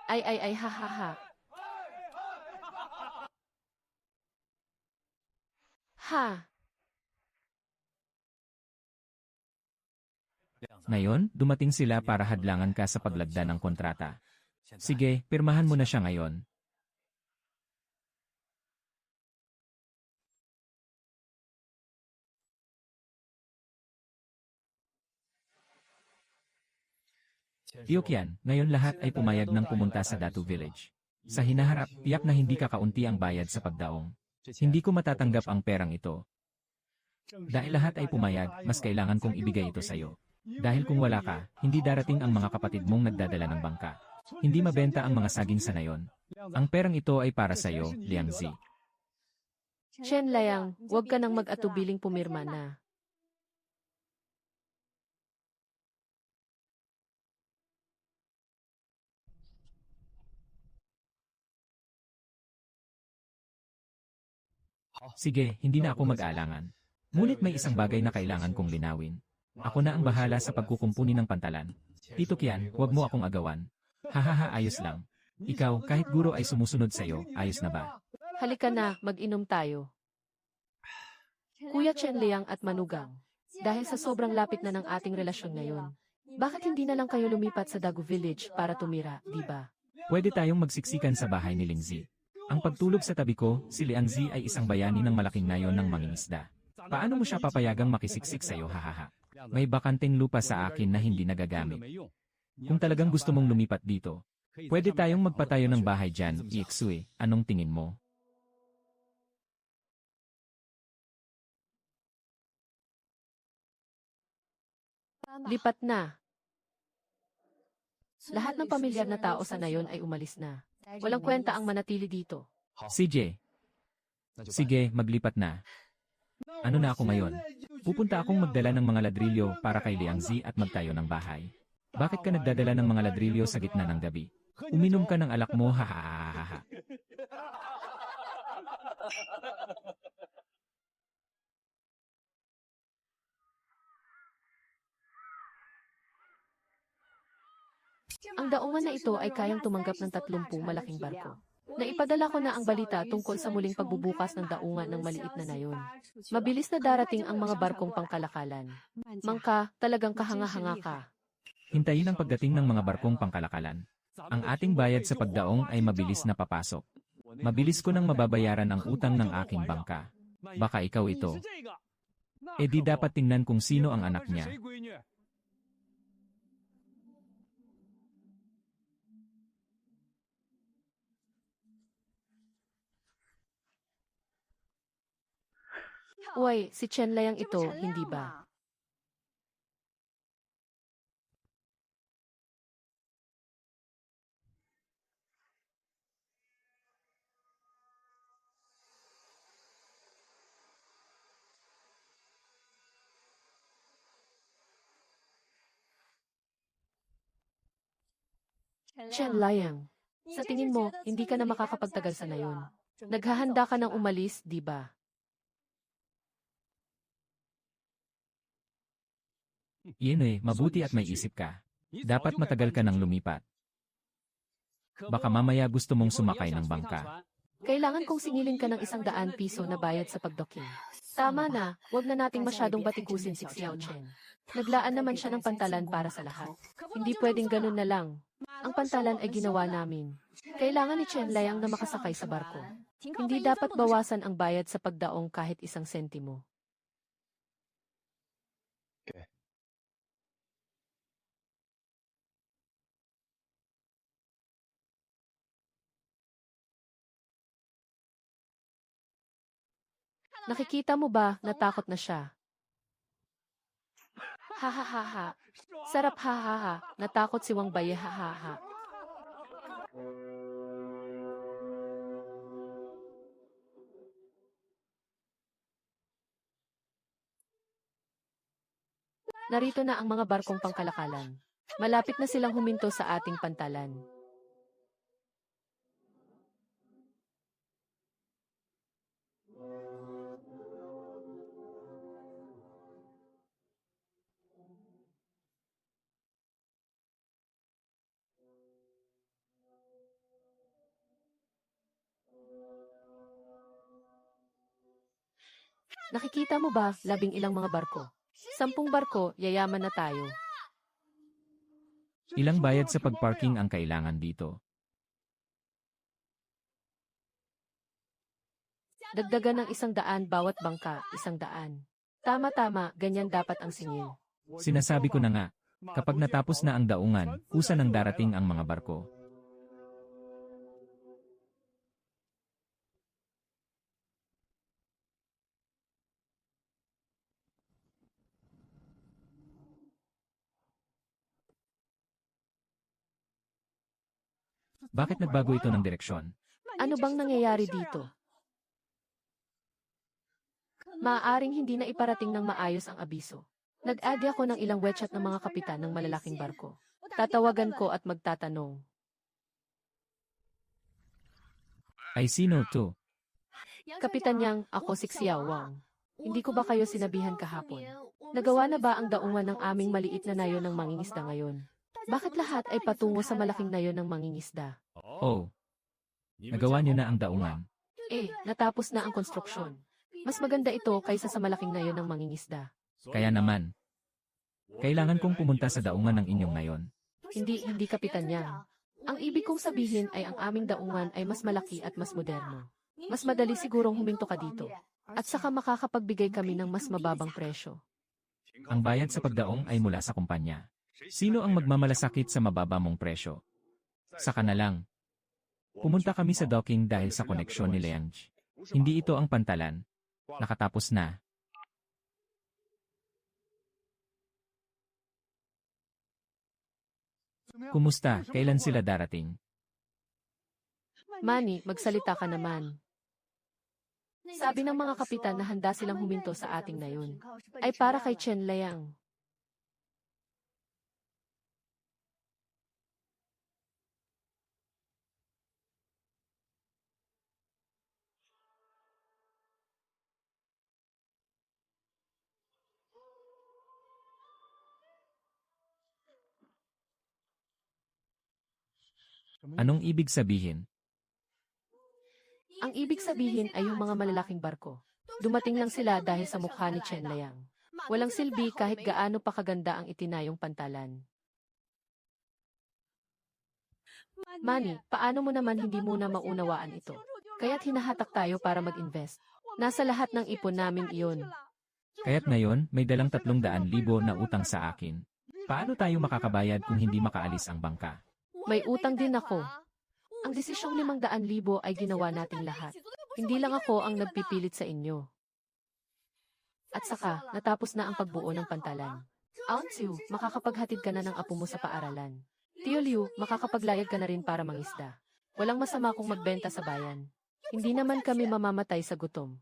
Ay, ha ha ha. Ha. Ngayon, dumating sila para hadlangan ka sa paglagda ng kontrata. Sige, pirmahan mo na siya ngayon. Tio Qian, ngayon lahat ay pumayag ng pumunta sa Datu Village. Sa hinaharap, tiyak na hindi kakaunti ang bayad sa pagdaong. Hindi ko matatanggap ang perang ito. Dahil lahat ay pumayag, mas kailangan kong ibigay ito sa iyo. Dahil kung wala ka, hindi darating ang mga kapatid mong nagdadala ng bangka. Hindi mabenta ang mga saging sa nayon. Ang perang ito ay para sa iyo, Liang Zi. Chen Liang, huwag ka nang mag-atubiling pumirma na. Sige, hindi na ako mag-aalangan. Ngunit may isang bagay na kailangan kong linawin. Ako na ang bahala sa pagkukumpuni ng pantalan. Tito Kian, huwag mo akong agawan. Hahaha, ayos lang. Ikaw, kahit guro ay sumusunod sa'yo, ayos na ba? Halika na, mag-inom tayo. Kuya Chen Liang at Manugang, dahil sa sobrang lapit na ng ating relasyon ngayon, bakit hindi na lang kayo lumipat sa Dagu Village para tumira, di ba? Pwede tayong magsiksikan sa bahay ni Lingzi. Ang pagtulog sa tabi ko, si Liangzi ay isang bayani ng malaking nayon ng mangingisda. Paano mo siya papayagang makisiksik sa'yo, hahaha? May bakanteng lupa sa akin na hindi nagagamit. Kung talagang gusto mong lumipat dito, pwede tayong magpatayo ng bahay dyan, Iksui. Anong tingin mo? Lipat na. Lahat ng pamilyar na tao sa nayon ay umalis na. Walang kwenta ang manatili dito. CJ. Sige, maglipat na. Ano na ako ngayon? Pupunta akong magdala ng mga ladrilyo para kay Liangzi at magtayo ng bahay. Bakit ka nagdadala ng mga ladrilyo sa gitna ng gabi? Uminom ka ng alak mo, hahaha. Ang daungan na ito ay kayang tumanggap ng 30 malaking barko. Naipadala ko na ang balita tungkol sa muling pagbubukas ng daungan ng maliit na nayon. Mabilis na darating ang mga barkong pangkalakalan. Mangka, talagang kahanga-hanga ka. Hintayin ang pagdating ng mga barkong pangkalakalan. Ang ating bayad sa pagdaong ay mabilis na papasok. Mabilis ko nang mababayaran ang utang ng aking bangka. Baka ikaw ito. E di dapat tingnan kung sino ang anak niya. Uy, si Chen Liang ito, hindi ba? Chen Liang, sa tingin mo, hindi ka na makakapagtagal sa nayon. Naghahanda ka ng umalis, di ba? Iyan mabuti at may isip ka. Dapat matagal ka nang lumipat. Baka mamaya gusto mong sumakay ng bangka. Kailangan kong singilin ka ng 100 piso na bayad sa pagdocking. Tama na, wag na nating masyadong batikusin si Xiao Chen. Naglaan naman siya ng pantalan para sa lahat. Hindi pwedeng ganun na lang. Ang pantalan ay ginawa namin. Kailangan ni Chen Liang na makasakay sa barko. Hindi dapat bawasan ang bayad sa pagdaong kahit 1 sentimo. Nakikita mo ba, natakot na siya? Ha ha ha ha. Sarap ha ha ha. Natakot si Wang Baye ha ha ha. Narito na ang mga barkong pangkalakalan. Malapit na silang huminto sa ating pantalan. Nakikita mo ba, 11 mga barko? 10 barko, yayaman na tayo. Ilang bayad sa pagparking ang kailangan dito? Dagdagan ng 100 bawat bangka, 100. Tama-tama, ganyan dapat ang singil. Sinasabi ko na nga, kapag natapos na ang daungan, kusa nang darating ang mga barko. Bakit nagbago ito ng direksyon? Ano bang nangyayari dito? Maaaring hindi na iparating ng maayos ang abiso. Nag-adi ako ng ilang wechat ng mga kapitan ng malalaking barko. Tatawagan ko at magtatanong. Ay sino to? Kapitan Yang, ako si Xiao Wang. Hindi ko ba kayo sinabihan kahapon? Nagawa na ba ang daungan ng aming maliit na nayon ng mangingisda ngayon? Bakit lahat ay patungo sa malaking nayon ng mangingisda? Oh, nagawa niyo na ang daungan. Natapos na ang konstruksyon. Mas maganda ito kaysa sa malaking nayon ng mangingisda. Kaya naman, kailangan kong pumunta sa daungan ng inyong nayon. Hindi Kapitan Yang. Ang ibig kong sabihin ay ang aming daungan ay mas malaki at mas moderno. Mas madali sigurong huminto ka dito. At saka makakapagbigay kami ng mas mababang presyo. Ang bayad sa pagdaong ay mula sa kumpanya. Sino ang magmamalasakit sa mababa mong presyo? Saka na lang. Pumunta kami sa docking dahil sa koneksyon ni Liang. Hindi ito ang pantalan. Nakatapos na. Kumusta? Kailan sila darating? Manny, magsalita ka naman. Sabi ng mga kapitan na handa silang huminto sa ating nayon. Ay para kay Chen Liang. Anong ibig sabihin? Ang ibig sabihin ay yung mga malalaking barko. Dumating lang sila dahil sa mukha ni Chen Liang. Walang silbi kahit gaano pa kaganda ang itinayong pantalan. Manny, paano mo naman hindi muna maunawaan ito? Kaya't hinahatak tayo para mag-invest. Nasa lahat ng ipon namin iyon. Kaya't ngayon, may dalang 300,000 na utang sa akin. Paano tayo makakabayad kung hindi makaalis ang bangka? May utang din ako. Ang desisyong 500,000 ay ginawa nating lahat. Hindi lang ako ang nagpipilit sa inyo. At saka, natapos na ang pagbuo ng pantalan. Auntie, makakapaghatid ka na ng apo mo sa paaralan. Tio Liu, makakapaglayag ka na rin para mangisda. Walang masama kung magbenta sa bayan. Hindi naman kami mamamatay sa gutom.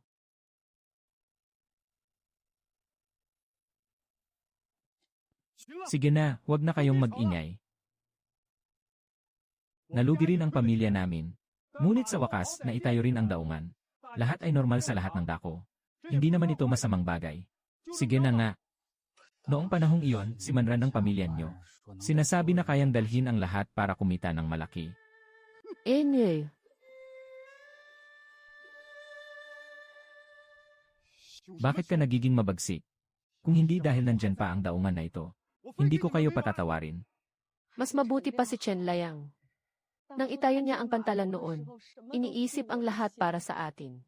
Sige na, huwag na kayong mag-ingay. Nalugi rin ang pamilya namin. Ngunit sa wakas, naitayo rin ang daungan. Lahat ay normal sa lahat ng dako. Hindi naman ito masamang bagay. Sige na nga. Noong panahong iyon, si Manran ng pamilya nyo. Sinasabi na kayang dalhin ang lahat para kumita ng malaki. Bakit ka nagiging mabagsik? Kung hindi dahil nandyan pa ang daungan na ito, hindi ko kayo patatawarin. Mas mabuti pa si Chen Liang. Nang itayo niya ang pantalan noon, iniisip ang lahat para sa atin.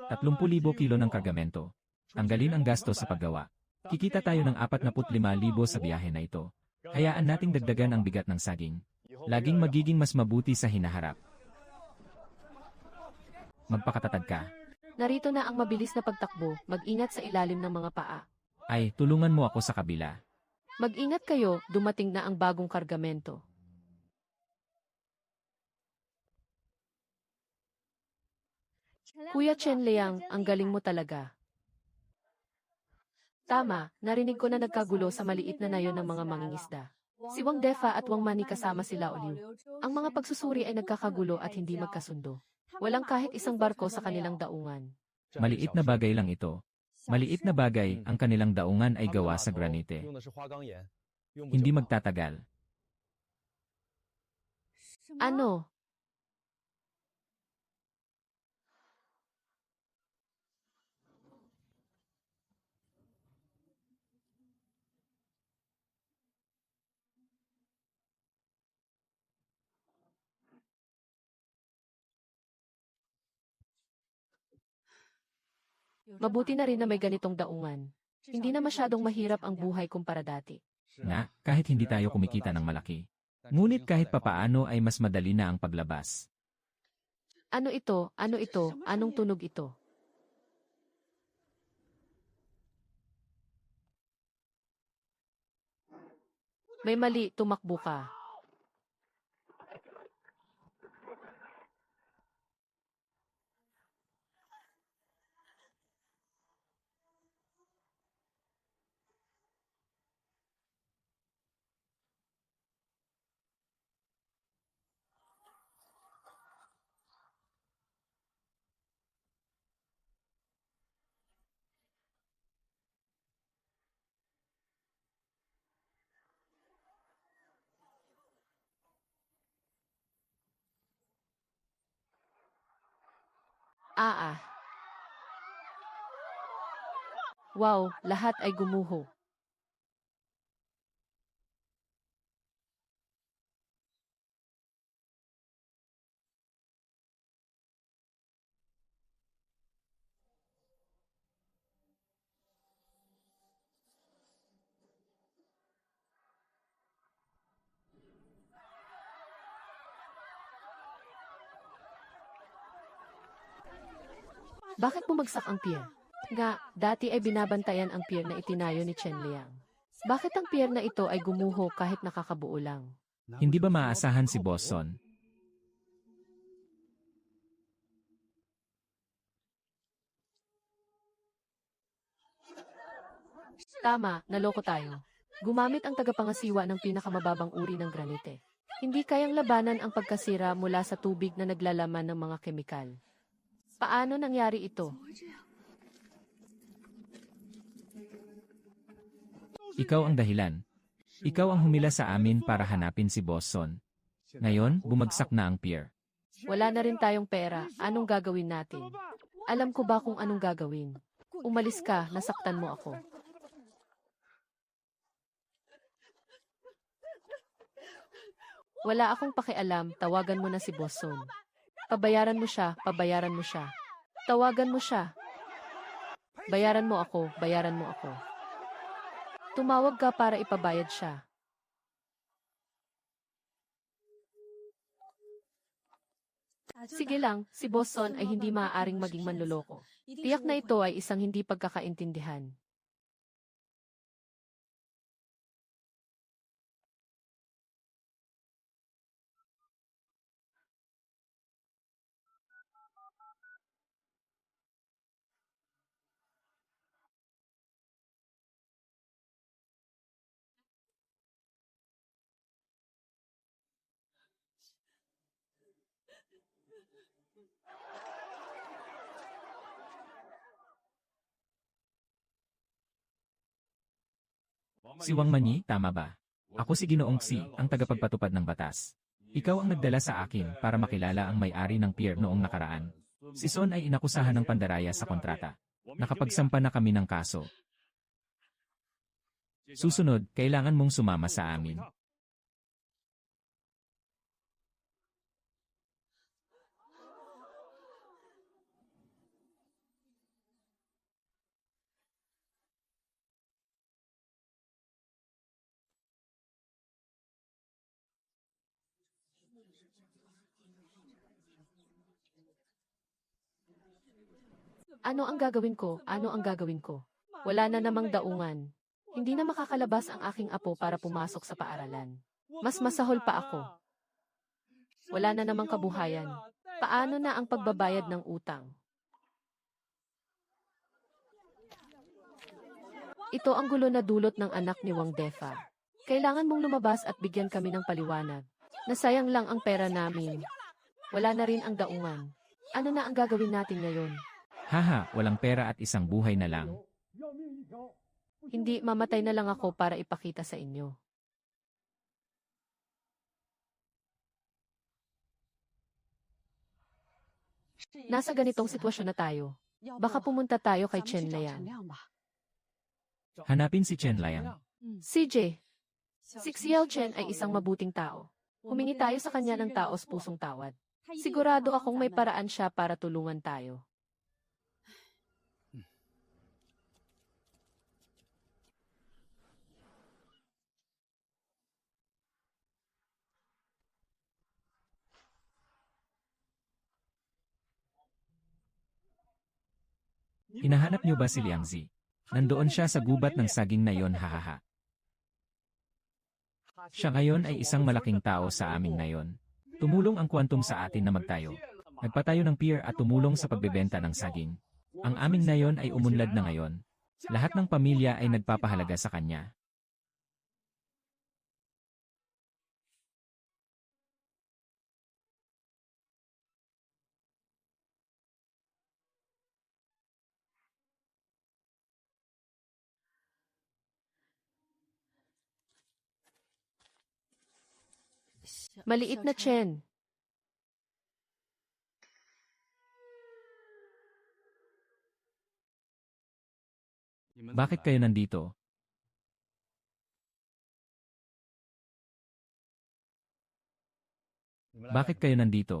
₱30,000 ng kargamento. Tanggalin ang gasto sa paggawa. Kikita tayo ng 45,000 sa biyahe na ito. Hayaan nating dagdagan ang bigat ng saging. Laging magiging mas mabuti sa hinaharap. Magpakatatag ka. Narito na ang mabilis na pagtakbo, mag-ingat sa ilalim ng mga paa. Ay, tulungan mo ako sa kabila. Mag-ingat kayo, dumating na ang bagong kargamento. Kuya Chen Liang, ang galing mo talaga. Tama, narinig ko na nagkagulo sa maliit na nayon ng mga mangingisda. Si Wang Defa at Wang Mani kasama sila Oliw. Ang mga pagsusuri ay nagkakagulo at hindi magkasundo. Walang kahit isang barko sa kanilang daungan. Maliit na bagay lang ito. Maliit na bagay, ang kanilang daungan ay gawa sa granite. Hindi magtatagal. Ano? Mabuti na rin na may ganitong daungan. Hindi na masyadong mahirap ang buhay kumpara dati. Nga, kahit hindi tayo kumikita ng malaki. Ngunit kahit papaano ay mas madali na ang paglabas. Ano ito? Ano ito? Anong tunog ito? May mali, tumakbo ka. Ah. Wow, lahat ay gumuho. Bakit bumagsak ang pier? Nga, dati ay binabantayan ang pier na itinayo ni Chen Liang. Bakit ang pier na ito ay gumuho kahit nakakabuo lang? Hindi ba maaasahan si Boston? Tama, naloko tayo. Gumamit ang tagapangasiwa ng pinakamababang uri ng granite. Hindi kayang labanan ang pagkasira mula sa tubig na naglalaman ng mga kemikal. Paano nangyari ito? Ikaw ang dahilan. Ikaw ang humila sa amin para hanapin si Boston. Ngayon, bumagsak na ang pier. Wala na rin tayong pera. Anong gagawin natin? Alam ko ba kung anong gagawin? Umalis ka, nasaktan mo ako. Wala akong pakialam, tawagan mo na si Boston. Pabayaran mo siya, pabayaran mo siya. Tawagan mo siya. Bayaran mo ako, bayaran mo ako. Tumawag ka para ipabayad siya. Sige lang, si Boston ay hindi maaaring maging manloloko. Tiyak na ito ay isang hindi pagkakaintindihan. Si Wang Manyi, tama ba? Ako si Ginoong Si, ang tagapagpatupad ng batas. Ikaw ang nagdala sa akin para makilala ang may-ari ng pier noong nakaraan. Si Son ay inakusahan ng pandaraya sa kontrata. Nakapagsampa na kami ng kaso. Susunod, kailangan mong sumama sa amin. Ano ang gagawin ko? Ano ang gagawin ko? Wala na namang daungan. Hindi na makakalabas ang aking apo para pumasok sa paaralan. Mas masahol pa ako. Wala na namang kabuhayan. Paano na ang pagbabayad ng utang? Ito ang gulo na dulot ng anak ni Wang Defa. Kailangan mong lumabas at bigyan kami ng paliwanag. Nasayang lang ang pera namin. Wala na rin ang daungan. Ano na ang gagawin natin ngayon? Haha, walang pera at isang buhay na lang. Hindi, mamatay na lang ako para ipakita sa inyo. Nasa ganitong sitwasyon na tayo. Baka pumunta tayo kay Chen Liang. Hanapin si Chen Liang. CJ, si Xiao Chen ay isang mabuting tao. Humingi tayo sa kanya ng taos pusong tawad. Sigurado akong may paraan siya para tulungan tayo. Hinahanap niyo ba si Liangzi? Nandoon siya sa gubat ng saging na yon, hahaha. Siya ngayon ay isang malaking tao sa amin ngayon. Tumulong ang Quantum sa atin na magtayo. Nagpatayo ng pier at tumulong sa pagbebenta ng saging. Ang aming nayon ay umunlad na ngayon. Lahat ng pamilya ay nagpapahalaga sa kanya. Maliit na Chen. Bakit kayo nandito? Bakit kayo nandito?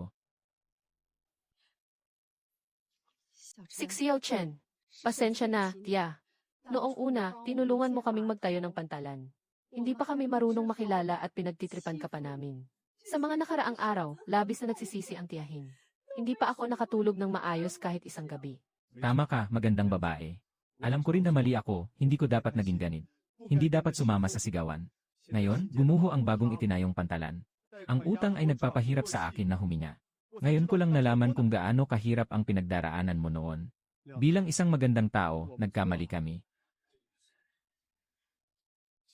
Si Xiao Chen. Pasensya na, tiya. Noong una, tinulungan mo kaming magtayo ng pantalan. Hindi pa kami marunong makilala at pinagtitripan ka pa namin. Sa mga nakaraang araw, labis na nagsisisi ang tiyahin. Hindi pa ako nakatulog ng maayos kahit isang gabi. Tama ka, magandang babae. Alam ko rin na mali ako, hindi ko dapat naging ganit. Hindi dapat sumama sa sigawan. Ngayon, gumuho ang bagong itinayong pantalan. Ang utang ay nagpapahirap sa akin na huminga. Ngayon ko lang nalaman kung gaano kahirap ang pinagdaraanan mo noon. Bilang isang magandang tao, nagkamali kami.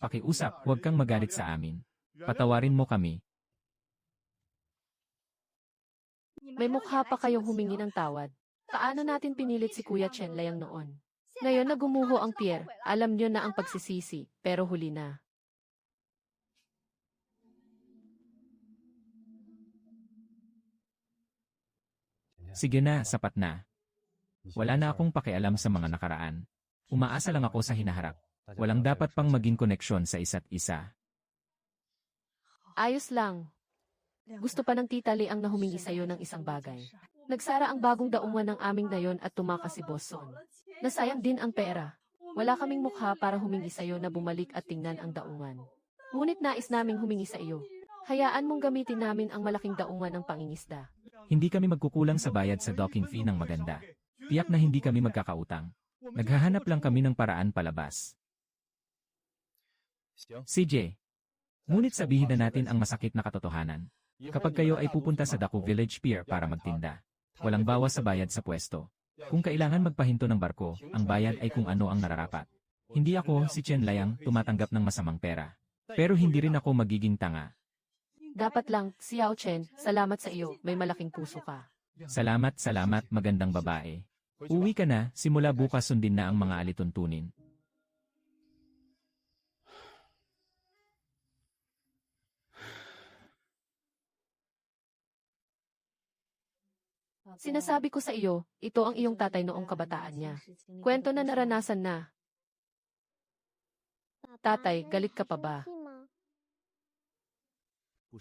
Pakiusap, huwag kang magalit sa amin. Patawarin mo kami. May mukha pa kayong humingi ng tawad. Paano natin pinilit si Kuya Chen Layang noon? Ngayon na gumuho ang pier, alam nyo na ang pagsisisi, pero huli na. Sige na, sapat na. Wala na akong pakialam sa mga nakaraan. Umaasa lang ako sa hinaharap. Walang dapat pang maging koneksyon sa isa't isa. Ayos lang. Gusto pa ng Tita Li ang nahumingi sa'yo ng isang bagay. Nagsara ang bagong daungan ng aming nayon at tumakas si Bosson. Nasayang din ang pera. Wala kaming mukha para humingi sa'yo na bumalik at tingnan ang daungan. Ngunit nais naming humingi sa iyo. Hayaan mong gamitin namin ang malaking daungan ng pangingisda. Hindi kami magkukulang sa bayad sa docking fee ng maganda. Tiyak na hindi kami magkakautang. Naghahanap lang kami ng paraan palabas. CJ, ngunit sabihin na natin ang masakit na katotohanan. Kapag kayo ay pupunta sa Daku Village Pier para magtinda, walang bawas sa bayad sa pwesto. Kung kailangan magpahinto ng barko, ang bayad ay kung ano ang nararapat. Hindi ako, si Chen Layang, tumatanggap ng masamang pera. Pero hindi rin ako magiging tanga. Dapat lang, Xiao Chen, salamat sa iyo, may malaking puso ka. Salamat, magandang babae. Uwi ka na, simula bukas sundin na ang mga alituntunin. Sinasabi ko sa iyo, ito ang iyong tatay noong kabataan niya. Kwento na naranasan na. Tatay, galit ka pa ba?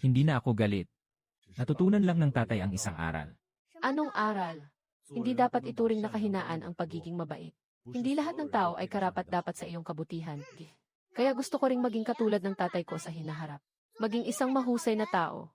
Hindi na ako galit. Natutunan lang ng tatay ang isang aral. Anong aral? Hindi dapat ituring na kahinaan ang pagiging mabait. Hindi lahat ng tao ay karapat-dapat sa iyong kabutihan. Kaya gusto ko ring maging katulad ng tatay ko sa hinaharap. Maging isang mahusay na tao.